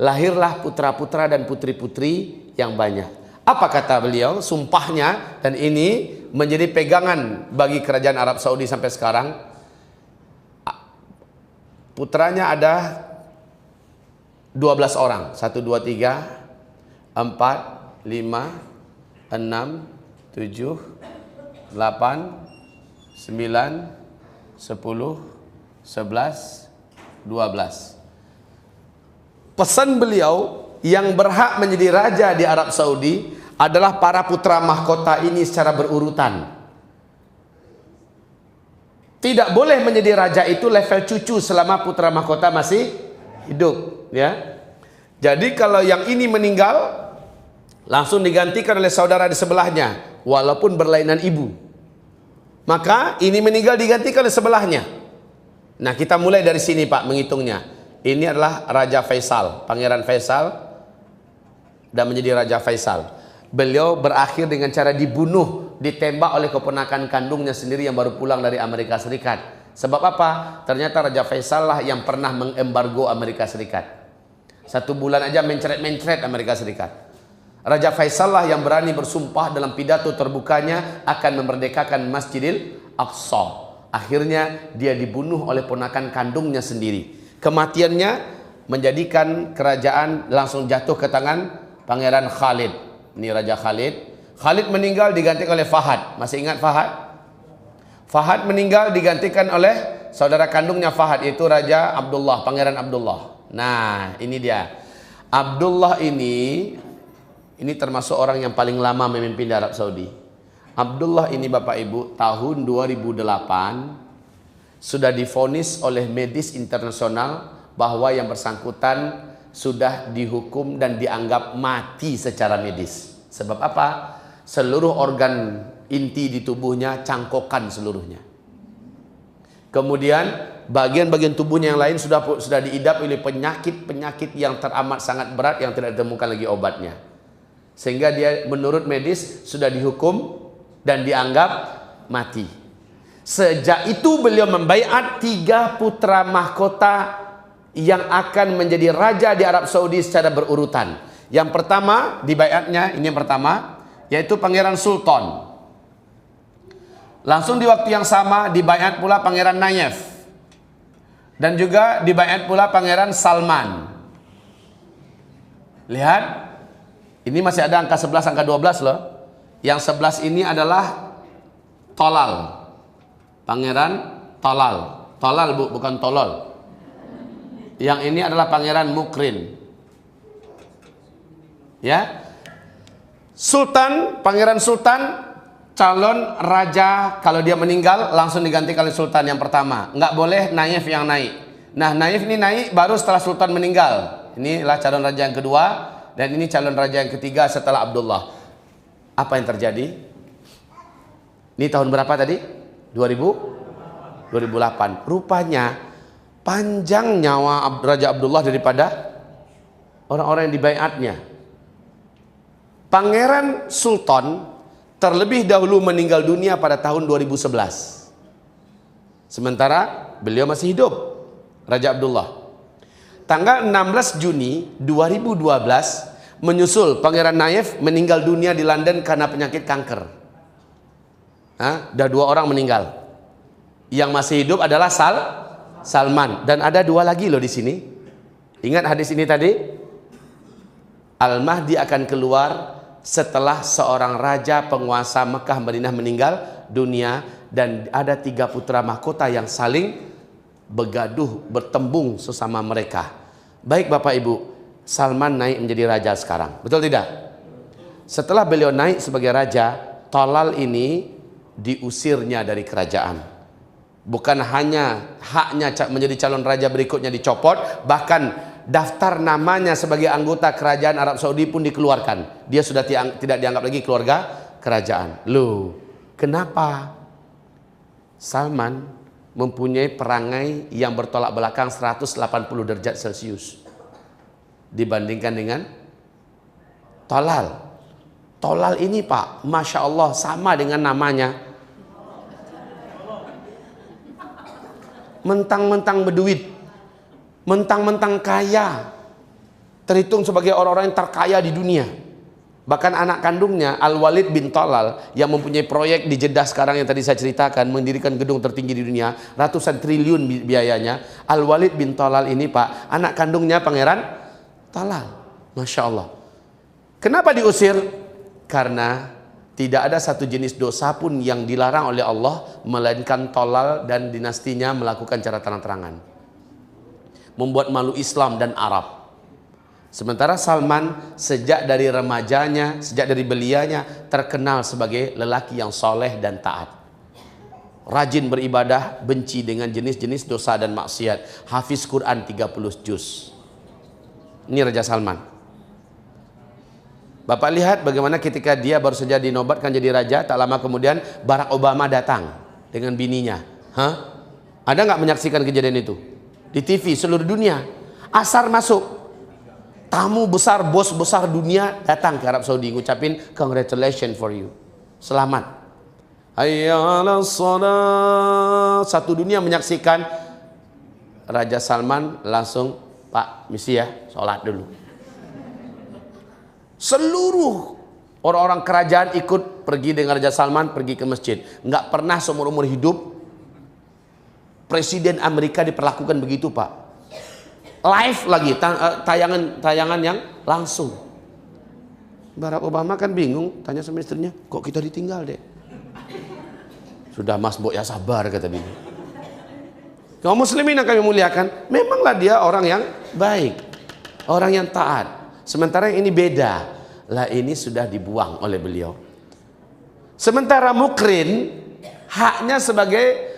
Lahirlah putra-putra dan putri-putri yang banyak. Apa kata beliau? Sumpahnya, dan ini menjadi pegangan bagi kerajaan Arab Saudi sampai sekarang. Putranya ada 12 orang. 1, 2, 3, 4, 5, 6, 7, 8, 9, 10, 11, 12. Pesan beliau, yang berhak menjadi raja di Arab Saudi adalah para putra mahkota ini secara berurutan. Tidak boleh menjadi raja itu level cucu selama putra mahkota masih hidup, ya. Jadi kalau yang ini meninggal, langsung digantikan oleh saudara di sebelahnya, walaupun berlainan ibu. Maka ini meninggal digantikan oleh sebelahnya. Nah, kita mulai dari sini Pak menghitungnya. Ini adalah Raja Faisal, Pangeran Faisal, dan menjadi Raja Faisal. Beliau berakhir dengan cara dibunuh, ditembak oleh keponakan kandungnya sendiri yang baru pulang dari Amerika Serikat. Sebab apa? Ternyata Raja Faisal lah yang pernah mengembargo Amerika Serikat. 1 bulan aja mencret-mencret Amerika Serikat. Raja Faisal lah yang berani bersumpah dalam pidato terbukanya akan memerdekakan Masjidil Aqsa. Akhirnya dia dibunuh oleh ponakan kandungnya sendiri. Kematiannya menjadikan kerajaan langsung jatuh ke tangan Pangeran Khalid. Ini Raja Khalid. Khalid meninggal digantikan oleh Fahad. Masih ingat Fahad? Fahad meninggal digantikan oleh saudara kandungnya Fahad, yaitu Raja Abdullah, Pangeran Abdullah. Nah, ini dia. Abdullah ini termasuk orang yang paling lama memimpin di Arab Saudi. Abdullah ini Bapak Ibu tahun 2008 sudah divonis oleh medis internasional bahwa yang bersangkutan sudah dihukum dan dianggap mati secara medis. Sebab apa? Seluruh organ inti di tubuhnya cangkokan seluruhnya. Kemudian bagian-bagian tubuhnya yang lain sudah diidap oleh penyakit-penyakit yang teramat sangat berat yang tidak ditemukan lagi obatnya. Sehingga dia menurut medis sudah dihukum dan dianggap mati. Sejak itu beliau membaiat 3 putra mahkota yang akan menjadi raja di Arab Saudi secara berurutan. Yang pertama dibaiatnya, ini yang pertama, yaitu Pangeran Sultan. Langsung di waktu yang sama dibaiat pula Pangeran Nayef. Dan juga dibaiat pula Pangeran Salman. Lihat, ini masih ada angka 11, angka 12 loh. Yang 11 ini adalah Tolal. Pangeran Tolal. Tolal bukan tolol. Yang ini adalah Pangeran Mukrin. Ya. Sultan, Pangeran Sultan, calon raja kalau dia meninggal langsung diganti oleh Sultan yang pertama. Nggak boleh Naif yang naik. Nah, Naif ini naik baru setelah Sultan meninggal. Inilah calon raja yang kedua dan ini calon raja yang ketiga setelah Abdullah. Apa yang terjadi? Ini tahun berapa tadi? 2008. Rupanya panjang nyawa Raja Abdullah daripada orang-orang yang dibaiatnya. Pangeran Sultan terlebih dahulu meninggal dunia pada tahun 2011. Sementara beliau masih hidup, Raja Abdullah. Tanggal 16 Juni 2012 menyusul Pangeran Naif meninggal dunia di London karena penyakit kanker. Dah 2 orang meninggal. Yang masih hidup adalah Salman dan ada 2 lagi loh di sini. Ingat hadis ini tadi? Al-Mahdi akan keluar setelah seorang raja penguasa Mekah Madinah meninggal dunia dan ada 3 putra mahkota yang saling bergaduh, bertembung sesama mereka. Baik Bapak Ibu, Salman naik menjadi raja sekarang. Betul tidak? Setelah beliau naik sebagai raja, Tolal ini diusirnya dari kerajaan. Bukan hanya haknya menjadi calon raja berikutnya dicopot, bahkan daftar namanya sebagai anggota kerajaan Arab Saudi pun dikeluarkan. Dia sudah tidak dianggap lagi keluarga kerajaan. Loh, kenapa? Salman mempunyai perangai yang bertolak belakang 180 derajat Celcius dibandingkan dengan Tolal. Tolal ini Pak, Masya Allah sama dengan namanya. Mentang-mentang berduit, mentang-mentang kaya, terhitung sebagai orang-orang yang terkaya di dunia. Bahkan anak kandungnya Al-Walid bin Tolal yang mempunyai proyek di Jeddah sekarang yang tadi saya ceritakan, mendirikan gedung tertinggi di dunia, ratusan triliun biayanya. Al-Walid bin Tolal ini Pak, anak kandungnya Pangeran Tolal. Masya Allah. Kenapa diusir? Karena tidak ada satu jenis dosa pun yang dilarang oleh Allah melainkan Tolal dan dinastinya melakukan cara terang-terangan, membuat malu Islam dan Arab. Sementara Salman sejak dari remajanya, sejak dari belianya terkenal sebagai lelaki yang soleh dan taat, rajin beribadah, benci dengan jenis-jenis dosa dan maksiat, hafiz Quran 30 juz. Ini Raja Salman. Bapak lihat bagaimana ketika dia baru saja dinobatkan jadi raja, tak lama kemudian Barack Obama datang dengan bininya. Ada nggak menyaksikan kejadian itu? Di TV seluruh dunia. Asar masuk. Tamu besar, bos besar dunia datang ke Arab Saudi ngucapin congratulations for you. Selamat. Hayya 'alas shalah. Satu dunia menyaksikan. Raja Salman langsung, Pak, misi ya, sholat dulu. Seluruh orang-orang kerajaan ikut pergi dengan Raja Salman pergi ke masjid. Nggak pernah seumur-umur hidup Presiden Amerika diperlakukan begitu Pak. Live lagi, tayangan yang langsung. Barack Obama kan bingung, tanya sama istrinya, kok kita ditinggal deh? Sudah Mas Bo ya sabar kata bini. Kaum muslimin yang kami muliakan, memanglah dia orang yang baik, orang yang taat. Sementara yang ini beda. Lah ini sudah dibuang oleh beliau. Sementara Mukrin haknya sebagai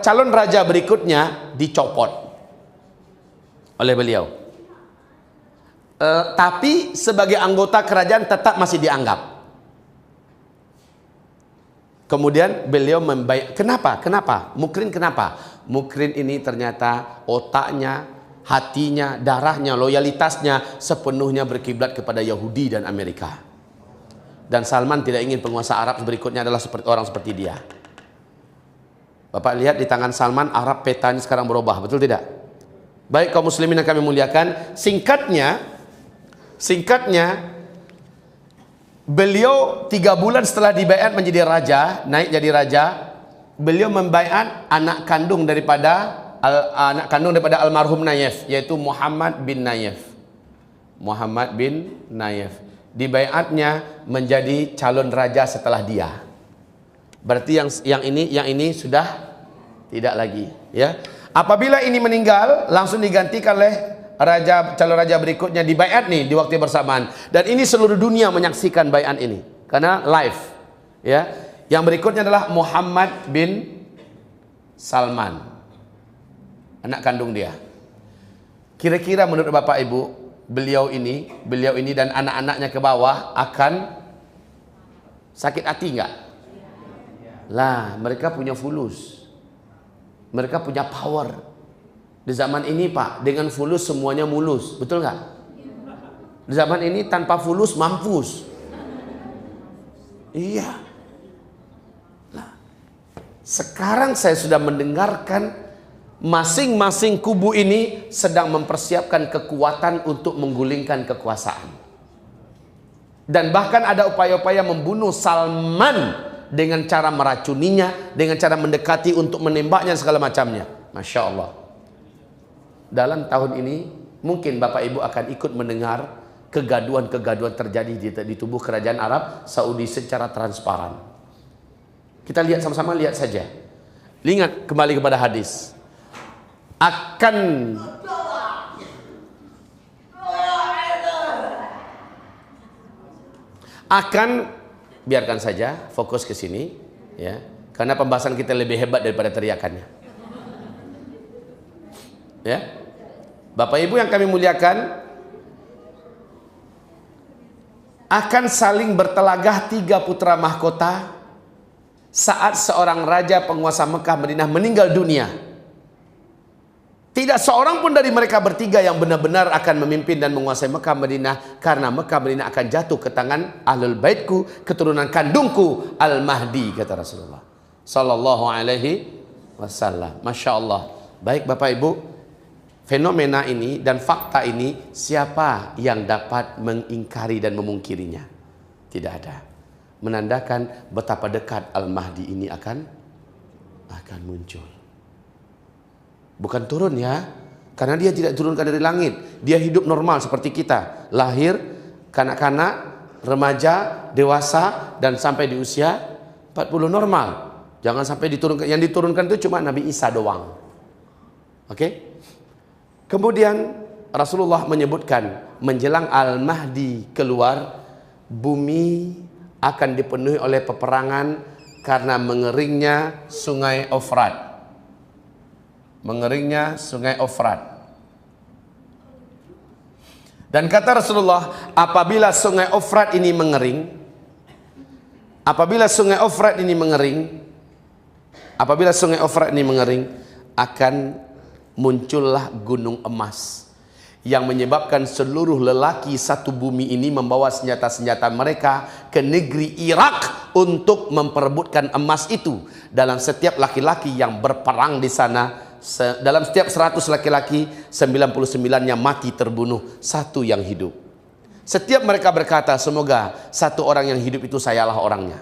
calon raja berikutnya dicopot oleh beliau. Tapi sebagai anggota kerajaan tetap masih dianggap. Kemudian beliau membayar. Kenapa? Mukrin kenapa? Mukrin ini ternyata otaknya, hatinya, darahnya, loyalitasnya sepenuhnya berkiblat kepada Yahudi dan Amerika. Dan Salman tidak ingin penguasa Arab berikutnya adalah orang seperti dia. Bapak lihat di tangan Salman, Arab petanya sekarang berubah, betul tidak? Baik kaum muslimin yang kami muliakan, singkatnya beliau 3 bulan setelah dibaiat menjadi raja, naik jadi raja, beliau membaiat anak kandung daripada almarhum Nayef, yaitu Muhammad bin Nayef. Muhammad bin Nayef dibaiatnya menjadi calon raja setelah dia. Berarti yang ini sudah tidak lagi, ya. Apabila ini meninggal, langsung digantikan oleh calon raja berikutnya dibaiat nih di waktu yang bersamaan. Dan ini seluruh dunia menyaksikan baiat ini karena live, ya. Yang berikutnya adalah Muhammad bin Salman, anak kandung dia. Kira-kira menurut Bapak Ibu, beliau ini dan anak-anaknya ke bawah akan sakit hati enggak? Lah, mereka punya fulus. Mereka punya power. Di zaman ini Pak, dengan fulus semuanya mulus. Betul enggak? Di zaman ini tanpa fulus mampus. Iya. Lah, sekarang saya sudah mendengarkan masing-masing kubu ini sedang mempersiapkan kekuatan untuk menggulingkan kekuasaan. Dan bahkan ada upaya-upaya membunuh Salman dengan cara meracuninya, dengan cara mendekati untuk menembaknya segala macamnya. Masya Allah. Dalam tahun ini mungkin Bapak Ibu akan ikut mendengar kegaduhan-kegaduhan terjadi di tubuh kerajaan Arab Saudi secara transparan. Kita lihat sama-sama, lihat saja. Ingat kembali kepada hadis. Akan biarkan saja, fokus ke sini, ya, karena pembahasan kita lebih hebat daripada teriakannya, ya. Bapak Ibu yang kami muliakan, akan saling bertelagah 3 putra mahkota saat seorang raja penguasa Mekah Madinah meninggal dunia. Tidak seorang pun dari mereka bertiga yang benar-benar akan memimpin dan menguasai Mekah Madinah, karena Mekah Madinah akan jatuh ke tangan ahlul baitku, keturunan kandungku Al-Mahdi, kata Rasulullah sallallahu alaihi wasallam. Masya Allah. Baik Bapak Ibu, fenomena ini dan fakta ini siapa yang dapat mengingkari dan memungkirinya? Tidak ada. Menandakan betapa dekat Al-Mahdi ini akan muncul. Bukan turun, ya, karena dia tidak turunkan dari langit. Dia hidup normal seperti kita, lahir, kanak-kanak, remaja, dewasa, dan sampai di usia 40 normal. Jangan sampai diturunkan. Yang diturunkan itu cuma Nabi Isa doang. Oke? Kemudian Rasulullah menyebutkan menjelang Al-Mahdi keluar, bumi akan dipenuhi oleh peperangan karena mengeringnya sungai Ofrat. Mengeringnya sungai Ofrat. Dan kata Rasulullah, apabila sungai Ofrat ini mengering, akan muncullah gunung emas yang menyebabkan seluruh lelaki satu bumi ini membawa senjata-senjata mereka ke negeri Irak untuk memperebutkan emas itu. Dalam setiap laki-laki yang berperang di sana, dalam setiap 100 laki-laki 99-nya mati terbunuh, 1 yang hidup. Setiap mereka berkata, semoga 1 orang yang hidup itu sayalah orangnya.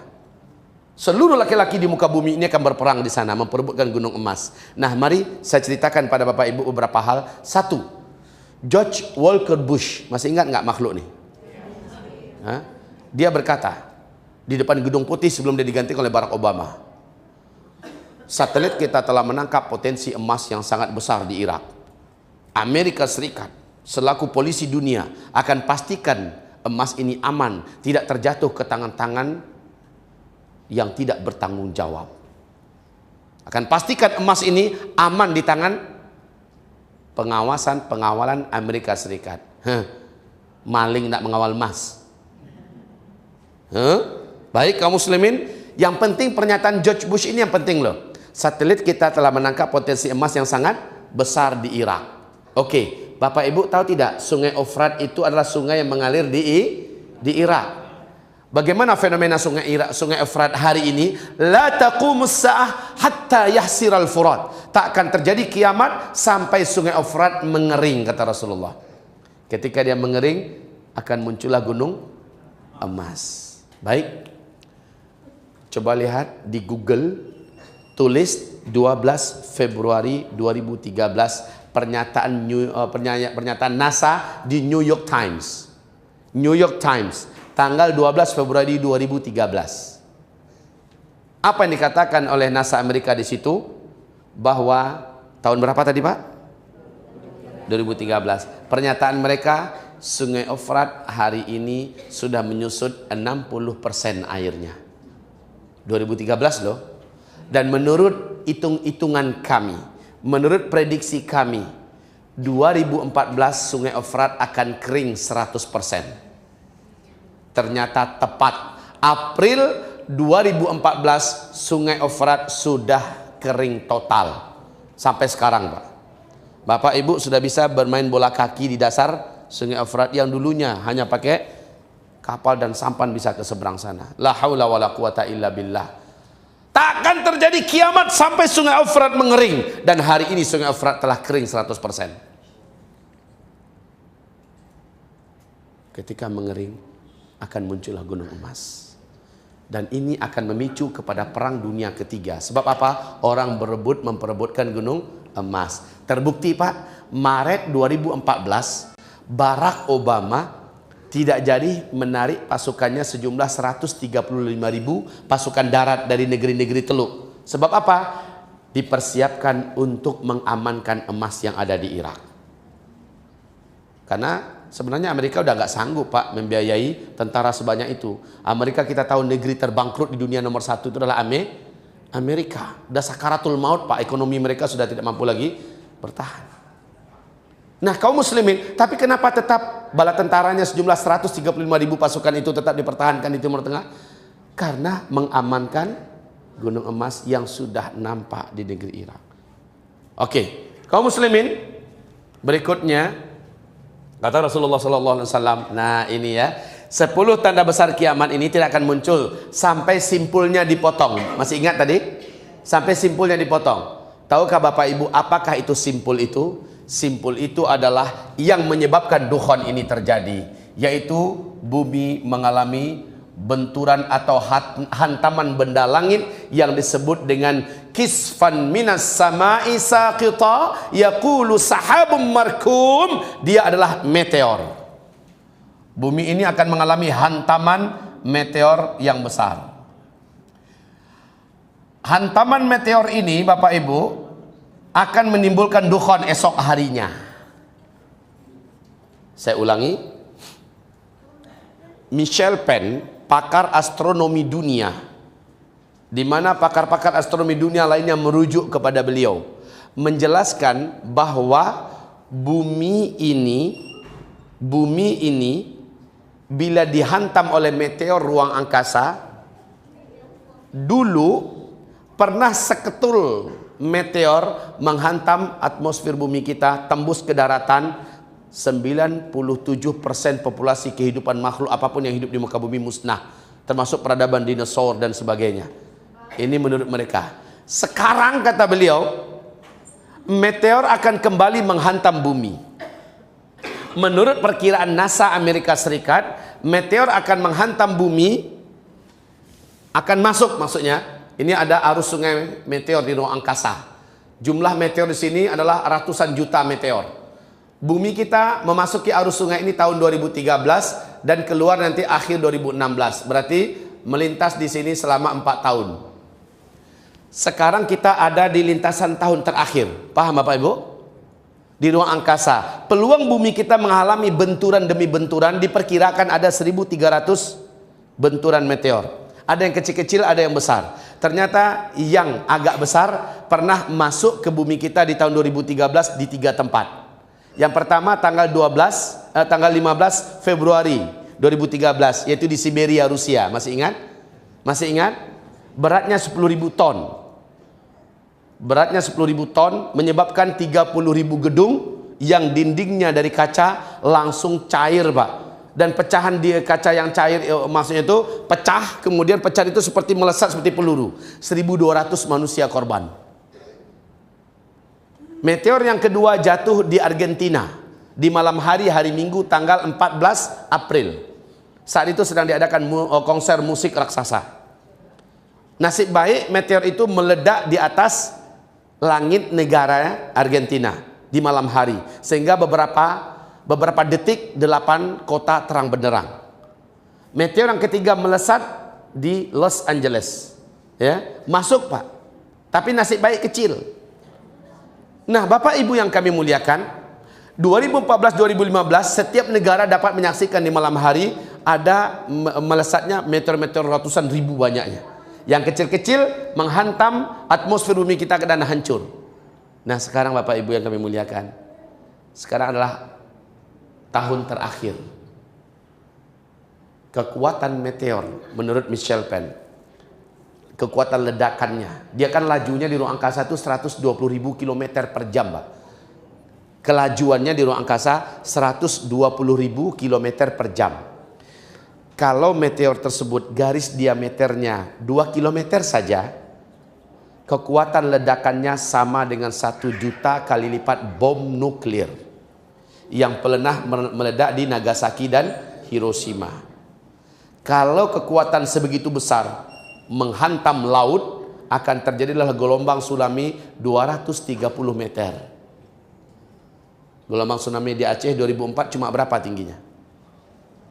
Seluruh laki-laki di muka bumi ini akan berperang di sana memperebutkan gunung emas. Nah, mari saya ceritakan pada Bapak Ibu beberapa hal. 1, George Walker Bush, masih ingat nggak makhluk nih? Dia berkata di depan Gedung Putih sebelum dia digantikan oleh Barack Obama, satelit kita telah menangkap potensi emas yang sangat besar di Irak. Amerika Serikat selaku polisi dunia akan pastikan emas ini aman, tidak terjatuh ke tangan-tangan yang tidak bertanggung jawab. Akan pastikan emas ini aman di tangan pengawalan Amerika Serikat. Maling tidak mengawal emas. Baik kaum muslimin, yang penting pernyataan George Bush ini yang penting loh. Satelit kita telah menangkap potensi emas yang sangat besar di Irak. Oke, Bapak Ibu tahu tidak, Sungai Efrat itu adalah sungai yang mengalir di Irak. Bagaimana fenomena Sungai Efrat hari ini? La taqumus sa'ah hatta yahsiral furat. Tak akan terjadi kiamat sampai Sungai Efrat mengering, kata Rasulullah. Ketika dia mengering, akan muncullah gunung emas. Baik. Coba lihat di Google, tulis 12 Februari 2013 pernyataan NASA di New York Times. New York Times. Tanggal 12 Februari 2013. Apa yang dikatakan oleh NASA Amerika di situ? Bahwa tahun berapa tadi Pak? 2013. Pernyataan mereka, Sungai Efrat hari ini sudah menyusut 60% airnya. 2013 loh. Dan menurut hitung-hitungan kami, menurut prediksi kami, 2014 Sungai Efrat akan kering 100%. Ternyata tepat. April 2014 Sungai Efrat sudah kering total. Sampai sekarang Pak. Bapak Ibu sudah bisa bermain bola kaki di dasar Sungai Efrat yang dulunya hanya pakai kapal dan sampan bisa ke seberang sana. La haula wala quwata illa billah. Takkan terjadi kiamat sampai Sungai Efrat mengering. Dan hari ini Sungai Efrat telah kering 100%. Ketika mengering, akan muncullah gunung emas. Dan ini akan memicu kepada perang dunia ketiga. Sebab apa? Orang berebut memperebutkan gunung emas. Terbukti Pak, Maret 2014 Barack Obama tidak jadi menarik pasukannya sejumlah 135.000 pasukan darat dari negeri-negeri Teluk. Sebab apa? Dipersiapkan untuk mengamankan emas yang ada di Irak. Karena sebenarnya Amerika udah nggak sanggup Pak membiayai tentara sebanyak itu. Amerika kita tahu negeri terbangkrut di dunia nomor 1 itu adalah Amerika. Udah sakaratul maut Pak, ekonomi mereka sudah tidak mampu lagi bertahan. Nah kaum muslimin, tapi kenapa tetap bala tentaranya sejumlah 135.000 pasukan itu tetap dipertahankan di Timur Tengah? Karena mengamankan gunung emas yang sudah nampak di negeri Irak. Oke, kaum muslimin, berikutnya kata Rasulullah SAW, nah ini ya, 10 tanda besar kiamat ini tidak akan muncul sampai simpulnya dipotong. Masih ingat tadi? Sampai simpulnya dipotong. Tahukah Bapak Ibu apakah itu simpul itu? Simpul itu adalah yang menyebabkan dukhon ini terjadi, yaitu bumi mengalami benturan atau hantaman benda langit yang disebut dengan kisfan minas sama'i saqita yaqulu sahabum markum. Dia adalah meteor. Bumi ini akan mengalami hantaman meteor yang besar. Hantaman meteor ini Bapak Ibu akan menimbulkan dukhon esok harinya. Saya ulangi, Michel Penn, pakar astronomi dunia, di mana pakar-pakar astronomi dunia lainnya merujuk kepada beliau, menjelaskan bahwa bumi ini bila dihantam oleh meteor ruang angkasa, dulu pernah seketul meteor menghantam atmosfer bumi kita, tembus ke daratan. 97% populasi kehidupan makhluk apapun yang hidup di muka bumi musnah, termasuk peradaban dinosaur dan sebagainya. Ini menurut mereka. Sekarang kata beliau, meteor akan kembali menghantam bumi. Menurut perkiraan NASA Amerika Serikat, meteor akan menghantam bumi, akan masuk, maksudnya ini ada arus sungai meteor di ruang angkasa. Jumlah meteor di sini adalah ratusan juta meteor. Bumi kita memasuki arus sungai ini tahun 2013 dan keluar nanti akhir 2016. Berarti melintas di sini selama 4 tahun. Sekarang kita ada di lintasan tahun terakhir. Paham Bapak Ibu? Di ruang angkasa. Peluang bumi kita mengalami benturan demi benturan, diperkirakan ada 1.300 benturan meteor. Ada yang kecil-kecil, ada yang besar. Ternyata yang agak besar pernah masuk ke bumi kita di tahun 2013 di 3 tempat. Yang pertama tanggal 15 Februari 2013, yaitu di Siberia, Rusia. Masih ingat? Masih ingat? Beratnya 10.000 ton. beratnya 10.000 ton, menyebabkan 30.000 gedung yang dindingnya dari kaca langsung cair, Pak. Dan pecahan di kaca yang cair, maksudnya itu pecah, kemudian pecahan itu seperti melesat seperti peluru. 1.200 manusia korban. Meteor yang kedua jatuh di Argentina di malam hari Minggu tanggal 14 April. Saat itu sedang diadakan konser musik raksasa. Nasib baik meteor itu meledak di atas langit negara Argentina di malam hari, sehingga beberapa detik 8 kota terang benderang. Meteor yang ketiga melesat di Los Angeles, ya, masuk, Pak, tapi nasib baik kecil. Nah, Bapak Ibu yang kami muliakan, 2014-2015 setiap negara dapat menyaksikan di malam hari ada melesatnya meteor-meteor ratusan ribu banyaknya. Yang kecil-kecil menghantam atmosfer bumi kita dan hancur. Nah, sekarang Bapak Ibu yang kami muliakan, sekarang adalah tahun terakhir. Kekuatan meteor menurut Michel Penn, kekuatan ledakannya, dia kan lajunya di ruang angkasa itu 120.000 km per jam, Pak. Kelajuannya di ruang angkasa 120.000 km per jam. Kalau meteor tersebut garis diameternya 2 km saja, kekuatan ledakannya sama dengan 1 juta kali lipat bom nuklir yang pernah meledak di Nagasaki dan Hiroshima. Kalau kekuatan sebegitu besar menghantam laut, akan terjadilah gelombang tsunami 230 meter. Gelombang tsunami di Aceh 2004 cuma berapa tingginya?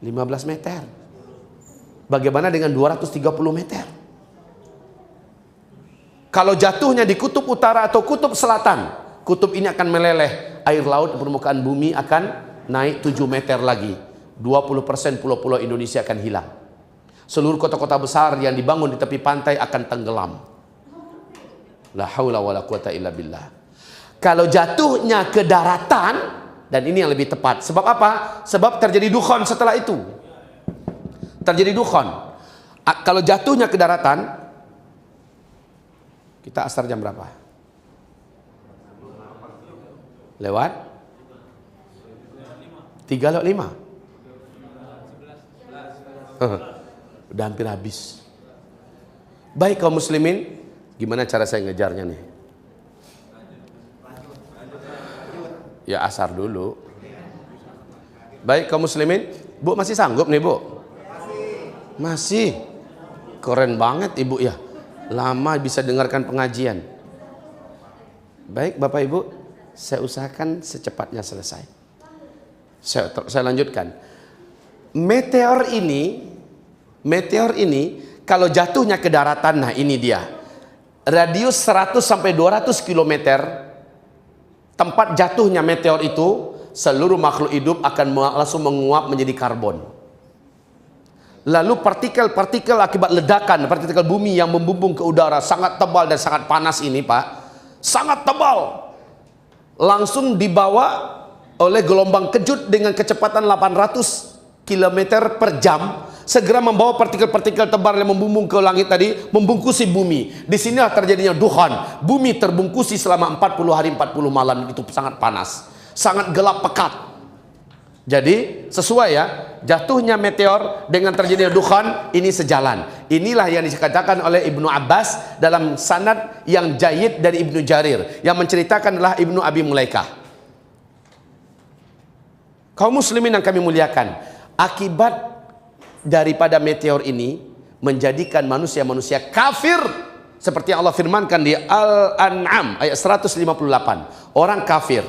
15 meter. Bagaimana dengan 230 meter? Kalau jatuhnya di kutub utara atau kutub selatan, kutub ini akan meleleh, air laut permukaan bumi akan naik 7 meter lagi. 20% pulau-pulau Indonesia akan hilang. Seluruh kota-kota besar yang dibangun di tepi pantai akan tenggelam. La haula wala quwata illa billah. Kalau jatuhnya ke daratan, dan ini yang lebih tepat. Sebab apa? Sebab terjadi dukhan setelah itu. Terjadi dukhan. Kalau jatuhnya ke daratan, kita asar jam berapa? Lewat 3:05. Udah hampir habis. Baik kaum muslimin, gimana cara saya ngejarnya nih? Ya asar dulu. Baik kaum muslimin, Bu masih sanggup nih, Bu? Masih. Keren banget Ibu ya. Lama bisa dengarkan pengajian. Baik Bapak Ibu, saya usahakan secepatnya selesai. Saya lanjutkan. Meteor ini kalau jatuhnya ke daratan, nah ini dia. Radius 100 sampai 200 km tempat jatuhnya meteor itu, seluruh makhluk hidup akan langsung menguap menjadi karbon. Lalu partikel-partikel akibat ledakan, partikel bumi yang membumbung ke udara sangat tebal dan sangat panas ini, Pak, sangat tebal, langsung dibawa oleh gelombang kejut dengan kecepatan 800 km per jam, segera membawa partikel-partikel tebal yang membumbung ke langit tadi, membungkusi bumi. Di sinilah terjadinya dukhan. Bumi terbungkusi selama 40 hari 40 malam, itu sangat panas, sangat gelap pekat. Jadi sesuai ya, jatuhnya meteor dengan terjadinya dukhan ini sejalan. Inilah yang dikatakan oleh Ibnu Abbas dalam sanad yang jayyid dari Ibnu Jarir, yang menceritakan adalah Ibnu Abi Mulaikah. Kaum muslimin yang kami muliakan, akibat daripada meteor ini menjadikan manusia-manusia kafir, seperti yang Allah firmankan di Al-An'am ayat 158, orang kafir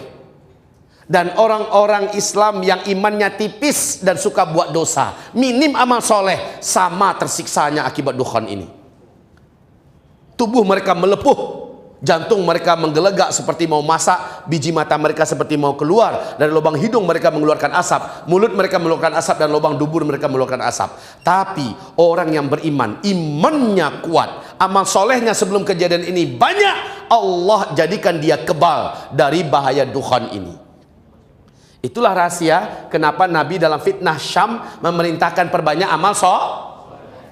dan orang-orang Islam yang imannya tipis dan suka buat dosa, minim amal soleh, sama tersiksanya akibat dukhan ini. Tubuh mereka melepuh, jantung mereka menggelegak seperti mau masak, biji mata mereka seperti mau keluar, dari lubang hidung mereka mengeluarkan asap, mulut mereka mengeluarkan asap, dan lubang dubur mereka mengeluarkan asap. Tapi orang yang beriman, imannya kuat, amal solehnya sebelum kejadian ini banyak, Allah jadikan dia kebal dari bahaya dukhan ini. Itulah rahasia kenapa Nabi dalam fitnah Syam memerintahkan perbanyak amal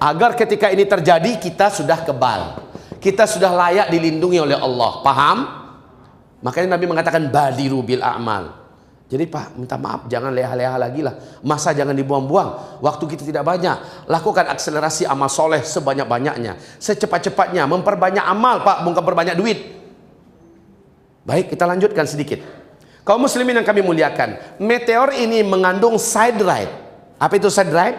agar ketika ini terjadi kita sudah kebal. Kita sudah layak dilindungi oleh Allah. Paham? Makanya Nabi mengatakan badiru bil a'mal. Jadi Pak, minta maaf, jangan leha-leha lagi lah. Masa jangan dibuang-buang. Waktu kita tidak banyak. Lakukan akselerasi amal soleh sebanyak-banyaknya. Secepat-cepatnya. Memperbanyak amal Pak, bukan perbanyak duit. Baik, kita lanjutkan sedikit. Kaum muslimin yang kami muliakan, meteor ini mengandung siderite. Apa itu siderite?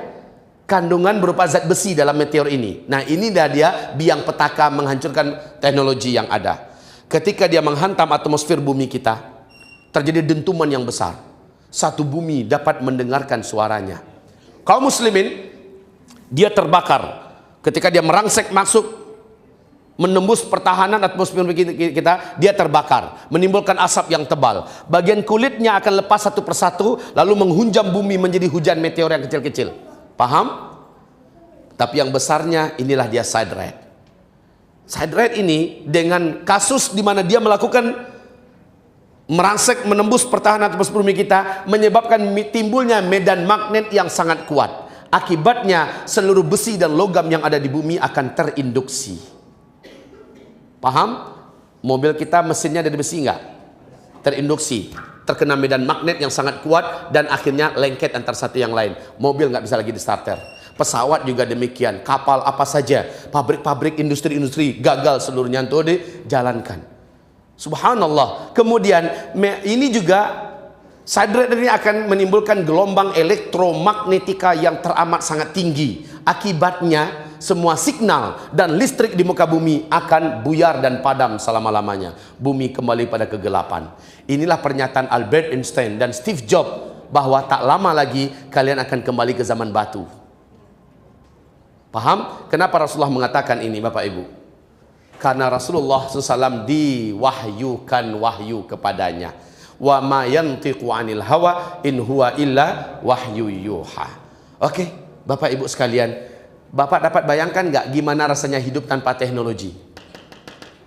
Kandungan berupa zat besi dalam meteor ini. Nah, ini dia biang petaka menghancurkan teknologi yang ada. Ketika dia menghantam atmosfer bumi kita, terjadi dentuman yang besar. Satu bumi dapat mendengarkan suaranya. Kaum muslimin, dia terbakar. Ketika dia merangsek masuk, menembus pertahanan atmosfer kita, dia terbakar. Menimbulkan asap yang tebal. Bagian kulitnya akan lepas satu persatu, lalu menghunjam bumi menjadi hujan meteor yang kecil-kecil. Paham? Tapi yang besarnya, inilah dia siderite. Siderite ini dengan kasus di mana dia melakukan merangsek menembus pertahanan atmosfer bumi kita, menyebabkan timbulnya medan magnet yang sangat kuat. Akibatnya seluruh besi dan logam yang ada di bumi akan terinduksi. Paham? Mobil kita mesinnya dari besi enggak? Terinduksi, terkena medan magnet yang sangat kuat dan akhirnya lengket antar satu yang lain. Mobil nggak bisa lagi di starter. Pesawat juga demikian, kapal apa saja, pabrik-pabrik, industri-industri gagal seluruhnya untuk dijalankan. Subhanallah. Kemudian ini juga siderite ini akan menimbulkan gelombang elektromagnetika yang teramat sangat tinggi. Akibatnya semua signal dan listrik di muka bumi akan buyar dan padam selama-lamanya. Bumi kembali pada kegelapan. Inilah pernyataan Albert Einstein dan Steve Jobs bahwa tak lama lagi kalian akan kembali ke zaman batu. Paham? Kenapa Rasulullah mengatakan ini, Bapak Ibu? Karena Rasulullah SAW diwahyukan wahyu kepadanya. Wa ma yantiqu 'anil hawa in huwa illa wahyu yuha. Oke, Bapak Ibu sekalian, Bapak dapat bayangkan nggak gimana rasanya hidup tanpa teknologi?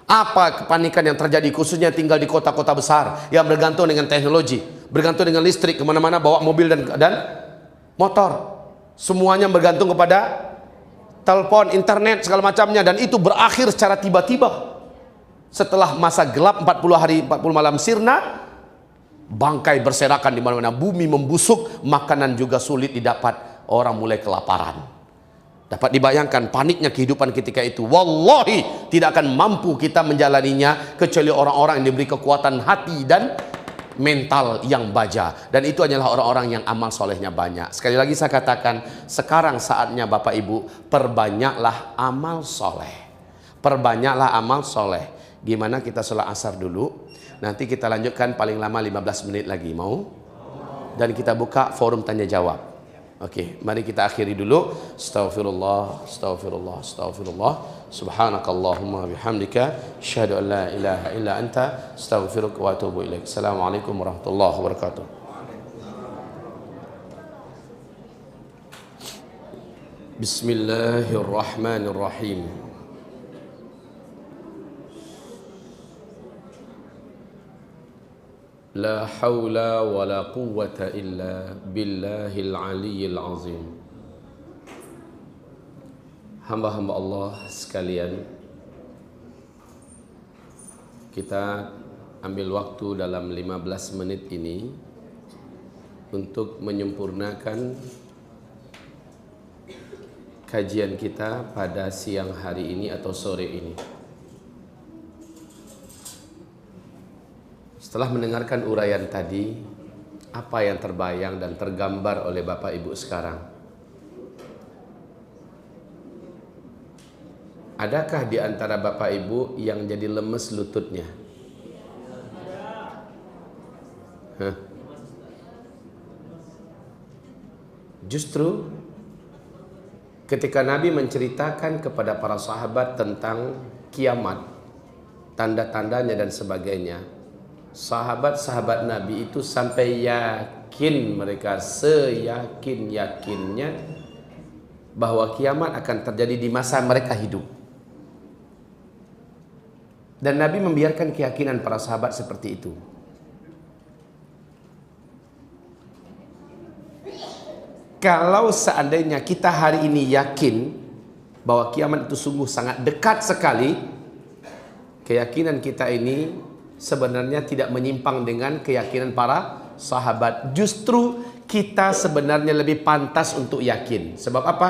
Apa kepanikan yang terjadi khususnya tinggal di kota-kota besar yang bergantung dengan teknologi, bergantung dengan listrik, kemana-mana bawa mobil dan motor. Semuanya bergantung kepada telepon, internet, segala macamnya, dan itu berakhir secara tiba-tiba. Setelah masa gelap 40 hari 40 malam sirna, bangkai berserakan di mana-mana, bumi membusuk, makanan juga sulit didapat, orang mulai kelaparan. Dapat dibayangkan paniknya kehidupan ketika itu. Wallahi tidak akan mampu kita menjalaninya kecuali orang-orang yang diberi kekuatan hati dan mental yang baja, dan itu hanyalah orang-orang yang amal solehnya banyak. Sekali lagi saya katakan, sekarang saatnya Bapak Ibu, perbanyaklah amal soleh, perbanyaklah amal soleh. Gimana kita sholat asar dulu, nanti kita lanjutkan paling lama 15 menit lagi, mau? Dan kita buka forum tanya jawab. Oke, mari kita akhiri dulu. Astaghfirullah, astaghfirullah, astaghfirullah. Subhanakallahumma bihamdika asyhadu an la ilaha illa anta astaghfiruka wa atubu ilaik. Assalamualaikum warahmatullahi wabarakatuh. Bismillahirrahmanirrahim. La haula wa la quwwata illa billahil aliyyil azim. Hamba-hamba Allah sekalian, kita ambil waktu dalam 15 menit ini untuk menyempurnakan kajian kita pada siang hari ini atau sore ini. Setelah mendengarkan uraian tadi, apa yang terbayang dan tergambar oleh Bapak Ibu sekarang? Adakah di antara Bapak Ibu yang jadi lemes lututnya? Justru ketika Nabi menceritakan kepada para sahabat tentang kiamat, tanda-tandanya dan sebagainya, sahabat-sahabat Nabi itu sampai yakin, mereka seyakin-yakinnya bahwa kiamat akan terjadi di masa mereka hidup. Dan Nabi membiarkan keyakinan para sahabat seperti itu. Kalau seandainya kita hari ini yakin bahwa kiamat itu sungguh sangat dekat sekali, keyakinan kita ini sebenarnya tidak menyimpang dengan keyakinan para sahabat. Justru kita sebenarnya lebih pantas untuk yakin. Sebab apa?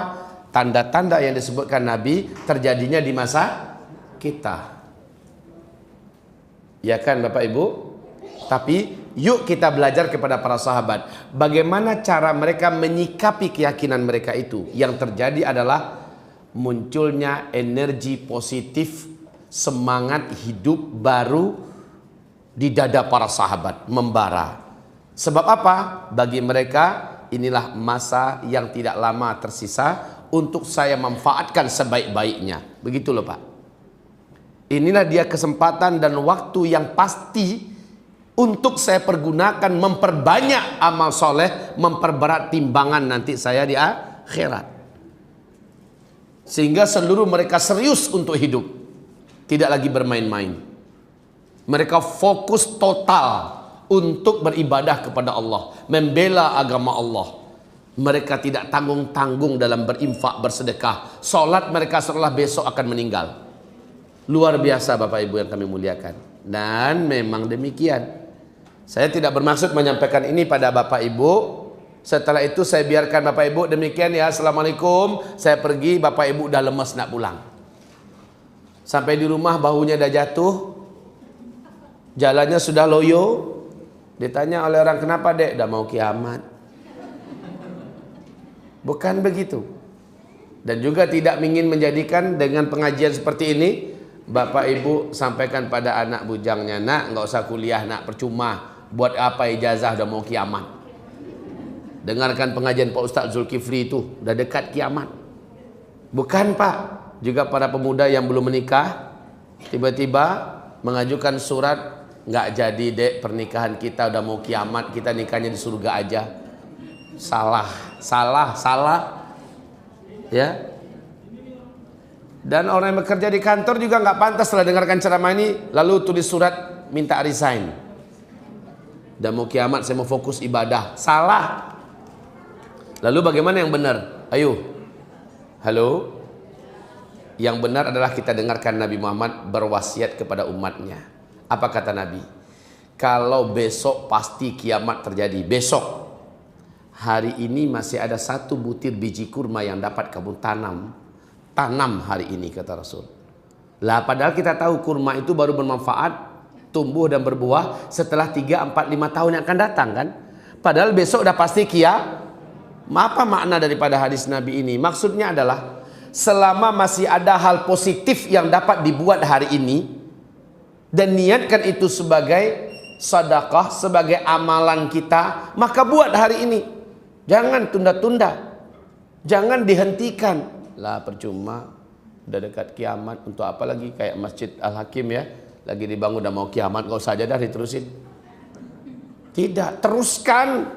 Tanda-tanda yang disebutkan Nabi terjadinya di masa kita. Ya kan Bapak Ibu? Tapi yuk kita belajar kepada para sahabat. Bagaimana cara mereka menyikapi keyakinan mereka itu. Yang terjadi adalah munculnya energi positif, semangat hidup baru di dada para sahabat, membara. Sebab apa? Bagi mereka inilah masa yang tidak lama tersisa untuk saya manfaatkan sebaik-baiknya. Begitu loh Pak. Inilah dia kesempatan dan waktu yang pasti untuk saya pergunakan memperbanyak amal soleh, memperberat timbangan nanti saya di akhirat. Sehingga seluruh mereka serius untuk hidup, tidak lagi bermain-main. Mereka fokus total untuk beribadah kepada Allah, membela agama Allah. Mereka tidak tanggung-tanggung dalam berinfak, bersedekah. Salat mereka setelah besok akan meninggal. Luar biasa Bapak Ibu yang kami muliakan. Dan memang demikian. Saya tidak bermaksud menyampaikan ini pada Bapak Ibu. Setelah itu saya biarkan Bapak Ibu demikian ya. Assalamualaikum. Saya pergi, Bapak Ibu udah lemas nak pulang. Sampai di rumah bahunya dah jatuh. Jalannya sudah loyo. Ditanya oleh orang, kenapa dek? Dah mau kiamat. Bukan begitu. Dan juga tidak ingin menjadikan dengan pengajian seperti ini Bapak Ibu sampaikan pada anak bujangnya, nak nggak usah kuliah nak, percuma, buat apa ijazah, udah mau kiamat. Dengarkan pengajian Pak Ustaz Zulkifli itu, udah dekat kiamat. Bukan Pak. Juga para pemuda yang belum menikah tiba-tiba mengajukan surat, nggak jadi dek pernikahan kita, udah mau kiamat, kita nikahnya di surga aja. Salah ya. Dan orang yang bekerja di kantor juga nggak pantas setelah dengarkan ceramah ini lalu tulis surat minta resign. Udah mau kiamat, saya mau fokus ibadah. Salah. Lalu bagaimana yang benar? Ayo. Halo. Yang benar adalah kita dengarkan Nabi Muhammad berwasiat kepada umatnya. Apa kata Nabi? Kalau besok pasti kiamat terjadi. Besok. Hari ini masih ada 1 butir biji kurma yang dapat kamu tanam. Tanam hari ini kata Rasul. Lah padahal kita tahu kurma itu baru bermanfaat, tumbuh dan berbuah setelah 3, 4, 5 tahun yang akan datang kan. Padahal besok udah pasti kiamat. Apa makna daripada hadis Nabi ini? Maksudnya adalah selama masih ada hal positif yang dapat dibuat hari ini dan niatkan itu sebagai sedekah, sebagai amalan kita, maka buat hari ini. Jangan tunda-tunda. Jangan dihentikan. Lah percuma, udah dekat kiamat, untuk apa lagi? Kayak Masjid Al-Hakim ya, lagi dibangun udah mau kiamat, gak usah aja dah diterusin. Tidak, teruskan.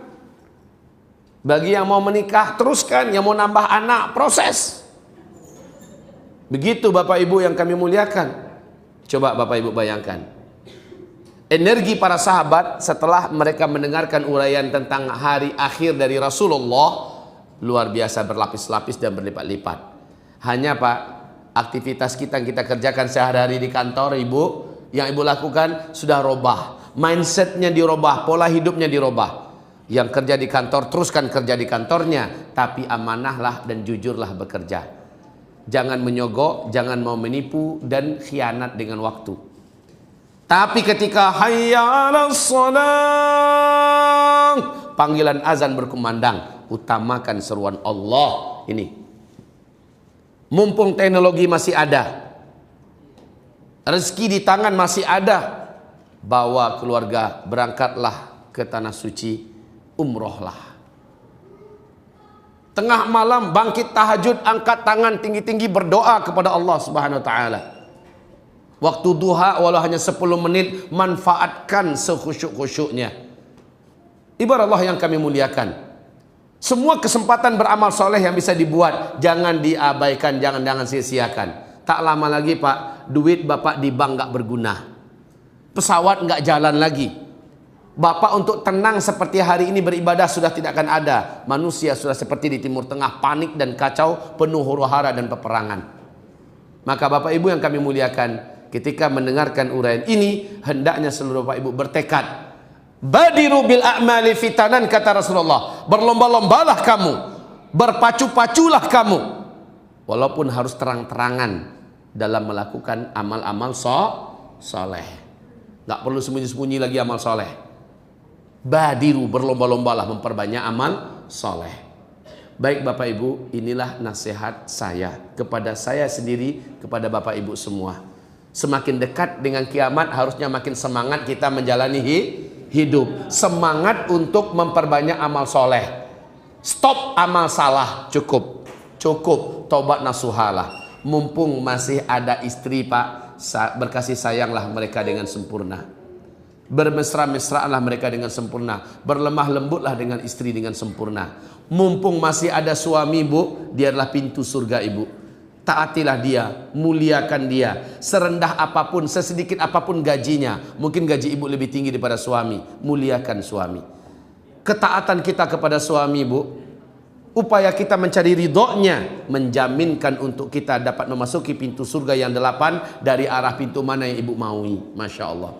Bagi yang mau menikah, teruskan. Yang mau nambah anak, proses. Begitu Bapak Ibu yang kami muliakan. Coba Bapak Ibu bayangkan. Energi para sahabat setelah mereka mendengarkan uraian tentang hari akhir dari Rasulullah luar biasa, berlapis-lapis dan berlipat-lipat. Hanya Pak, aktivitas kita yang kita kerjakan sehari-hari di kantor Ibu, yang Ibu lakukan sudah robah. Mindsetnya dirobah, pola hidupnya dirobah. Yang kerja di kantor teruskan kerja di kantornya, tapi amanahlah dan jujurlah bekerja. Jangan menyogok, jangan mau menipu dan khianat dengan waktu. Tapi ketika hayya 'alas shalah, panggilan azan berkumandang, utamakan seruan Allah ini. Mumpung teknologi masih ada, rezeki di tangan masih ada, bawa keluarga, berangkatlah ke tanah suci, umrohlah. Tengah malam bangkit tahajud, angkat tangan tinggi-tinggi berdoa kepada Allah Subhanahu wa taala. Waktu duha walau hanya 10 menit, manfaatkan sekhusyuk-khusyuknya. Ibarat Allah yang kami muliakan, semua kesempatan beramal soleh yang bisa dibuat jangan diabaikan, jangan sia-siakan. Tak lama lagi Pak, duit Bapak di bank gak berguna, pesawat gak jalan lagi. Bapak untuk tenang seperti hari ini beribadah sudah tidak akan ada. Manusia sudah seperti di Timur Tengah, panik dan kacau, penuh huru-hara dan peperangan. Maka Bapak Ibu yang kami muliakan, ketika mendengarkan uraian ini, hendaknya seluruh Bapak Ibu bertekad. Badiru bil a'mali fitanan, kata Rasulullah. Berlomba-lombalah kamu, berpacu-paculah kamu, walaupun harus terang-terangan dalam melakukan amal-amal soleh. Nggak perlu sembunyi-sembunyi lagi amal soleh. Badiru, berlomba-lombalah memperbanyak amal soleh. Baik Bapak Ibu, inilah nasihat saya kepada saya sendiri, kepada Bapak Ibu semua. Semakin dekat dengan kiamat, harusnya makin semangat kita menjalani hidup. Semangat untuk memperbanyak amal soleh. Stop amal salah, cukup. Cukup, tobat nasuhalah. Mumpung masih ada istri Pak, berkasih sayanglah mereka dengan sempurna. Bermesra-mesraanlah mereka dengan sempurna. Berlemah lembutlah dengan istri dengan sempurna. Mumpung masih ada suami Bu, dia adalah pintu surga Ibu. Taatilah dia, muliakan dia. Serendah apapun, sesedikit apapun gajinya. Mungkin gaji Ibu lebih tinggi daripada suami. Muliakan suami. Ketaatan kita kepada suami Bu, upaya kita mencari ridhonya, menjaminkan untuk kita dapat memasuki pintu surga yang 8 dari arah pintu mana yang Ibu maui. Masya Allah.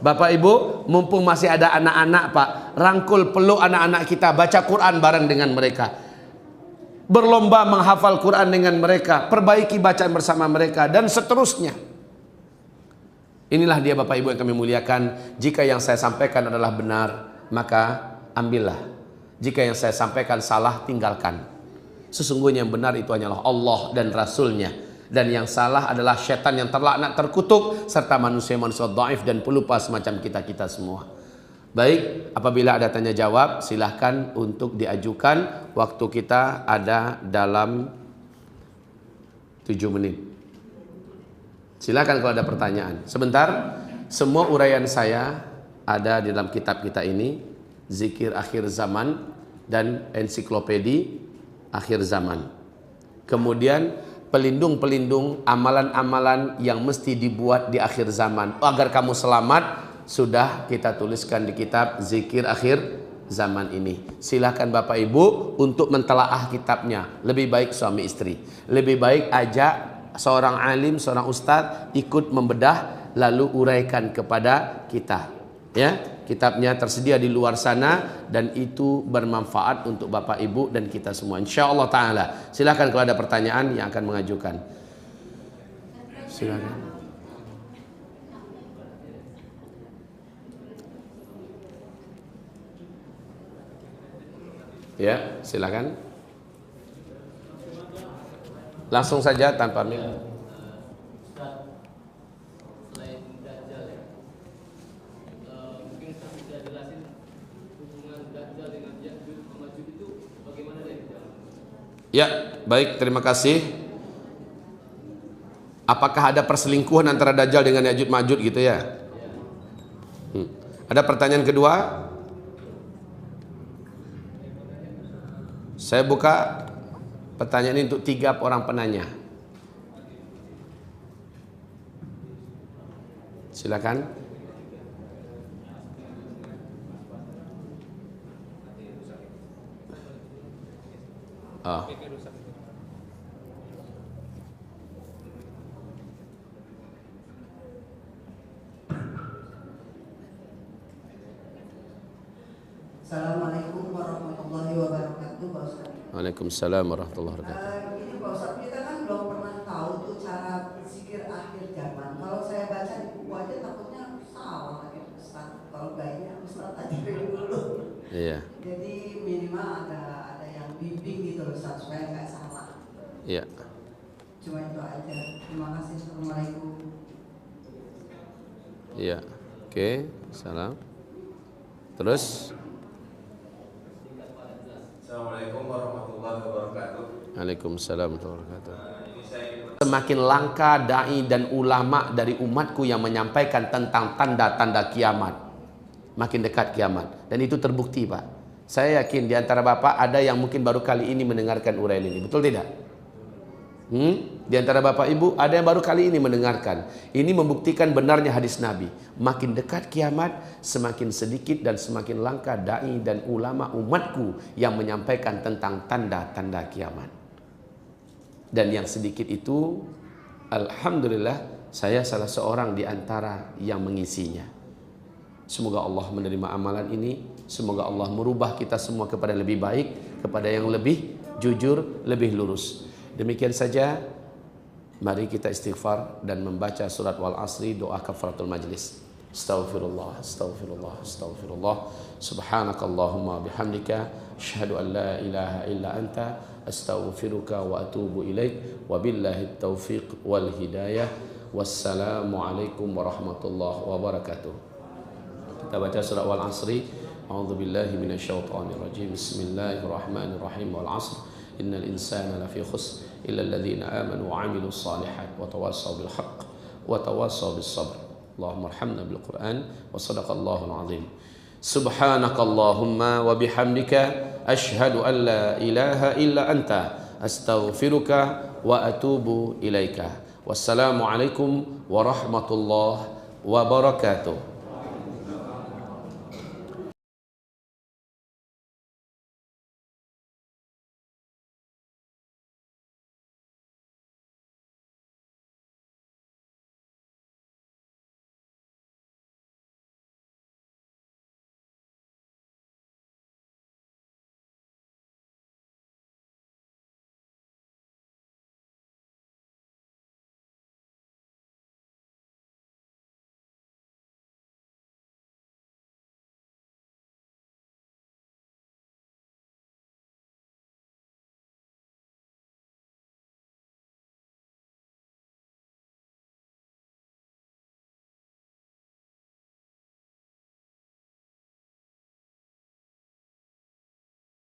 Bapak Ibu, mumpung masih ada anak-anak Pak, rangkul peluk anak-anak kita, baca Quran bareng dengan mereka. Berlomba menghafal Quran dengan mereka, perbaiki bacaan bersama mereka, dan seterusnya. Inilah dia Bapak Ibu yang kami muliakan. Jika yang saya sampaikan adalah benar, maka ambillah. Jika yang saya sampaikan salah, tinggalkan. Sesungguhnya yang benar itu hanyalah Allah dan Rasulnya. Dan yang salah adalah syaitan yang terlaknat, terkutuk, serta manusia-manusia dhaif dan pelupa semacam kita-kita semua. Baik, apabila ada tanya jawab, silahkan untuk diajukan. Waktu kita ada dalam 7 menit. Silahkan kalau ada pertanyaan. Sebentar, semua uraian saya ada di dalam kitab kita ini, Zikir Akhir Zaman dan Ensiklopedi Akhir Zaman. Kemudian pelindung-pelindung amalan-amalan yang mesti dibuat di akhir zaman agar kamu selamat, sudah kita tuliskan di kitab Zikir Akhir Zaman ini. Silakan Bapak Ibu untuk mentelaah kitabnya. Lebih baik suami istri, lebih baik ajak seorang alim, seorang ustadz ikut membedah lalu uraikan kepada kita. Ya, kitabnya tersedia di luar sana dan itu bermanfaat untuk Bapak Ibu dan kita semua insyaallah taala. Silakan kalau ada pertanyaan yang akan mengajukan. Silakan. Ya, silakan. Langsung saja tanpa mic. Ya, baik, terima kasih. Apakah ada perselingkuhan antara Dajjal dengan Ya'juj Ma'juj gitu ya? Ada pertanyaan kedua? Saya buka pertanyaan ini untuk 3 orang penanya. Silakan. Oh. Assalamualaikum warahmatullahi wabarakatuh, Pak Ustaz. Waalaikumsalam warahmatullahi wabarakatuh. Ini Pak Ustaz, kita kan belum pernah tahu tuh cara zikir akhir zaman. Kalau saya baca di buku aja takutnya salah lagi Ustaz. Kalau baiknya Ustaz ajarin dulu. Iya. Jadi minimal ada yang bimbing gitu Ustaz supaya nggak salah. Iya. Cuma itu aja. Terima kasih. Assalamualaikum. Iya. Oke, salam. Terus Assalamualaikum warahmatullahi wabarakatuh. Waalaikumsalam warahmatullahi wabarakatuh. Semakin langka dai dan ulama dari umatku yang menyampaikan tentang tanda-tanda kiamat, makin dekat kiamat. Dan itu terbukti Pak. Saya yakin di antara Bapak ada yang mungkin baru kali ini mendengarkan uraian ini. Betul tidak? Di antara Bapak Ibu ada yang baru kali ini mendengarkan. Ini membuktikan benarnya hadis Nabi. Makin dekat kiamat, semakin sedikit dan semakin langka dai dan ulama umatku yang menyampaikan tentang tanda-tanda kiamat. Dan yang sedikit itu, alhamdulillah, Saya salah seorang di antara yang mengisinya. Semoga Allah menerima amalan ini. Semoga Allah merubah kita semua kepada yang lebih baik, kepada yang lebih jujur, lebih lurus. Demikian saja. Mari kita istighfar dan membaca surat Wal Asri, doa kafaratul majlis. Astaghfirullah, astaghfirullah, astaghfirullah. Subhanakallahumma bihamdika asyhadu an la ilaha illa anta astaghfiruka wa atubu ilaik. Wabillahi taufiq wal hidayah. Wassalamualaikum warahmatullahi wabarakatuh. Kita baca surat Wal Asri. A'udzubillahi minasyaitonir rajim. Bismillahirrahmanirrahim. Wal 'asr. Innal insana lafi khusr illa alladhina amanu wa 'amilus shalihat wa tawassaw bil haqq wa tawassaw bis sabr. Allahumma arhamna bil Qur'an wa sadaqallahul 'azim. Subhanakallahumma wa bihamdika asyhadu an la ilaha illa anta astaghfiruka wa atubu ilaika. Wassalamualaikum warahmatullahi wabarakatuh.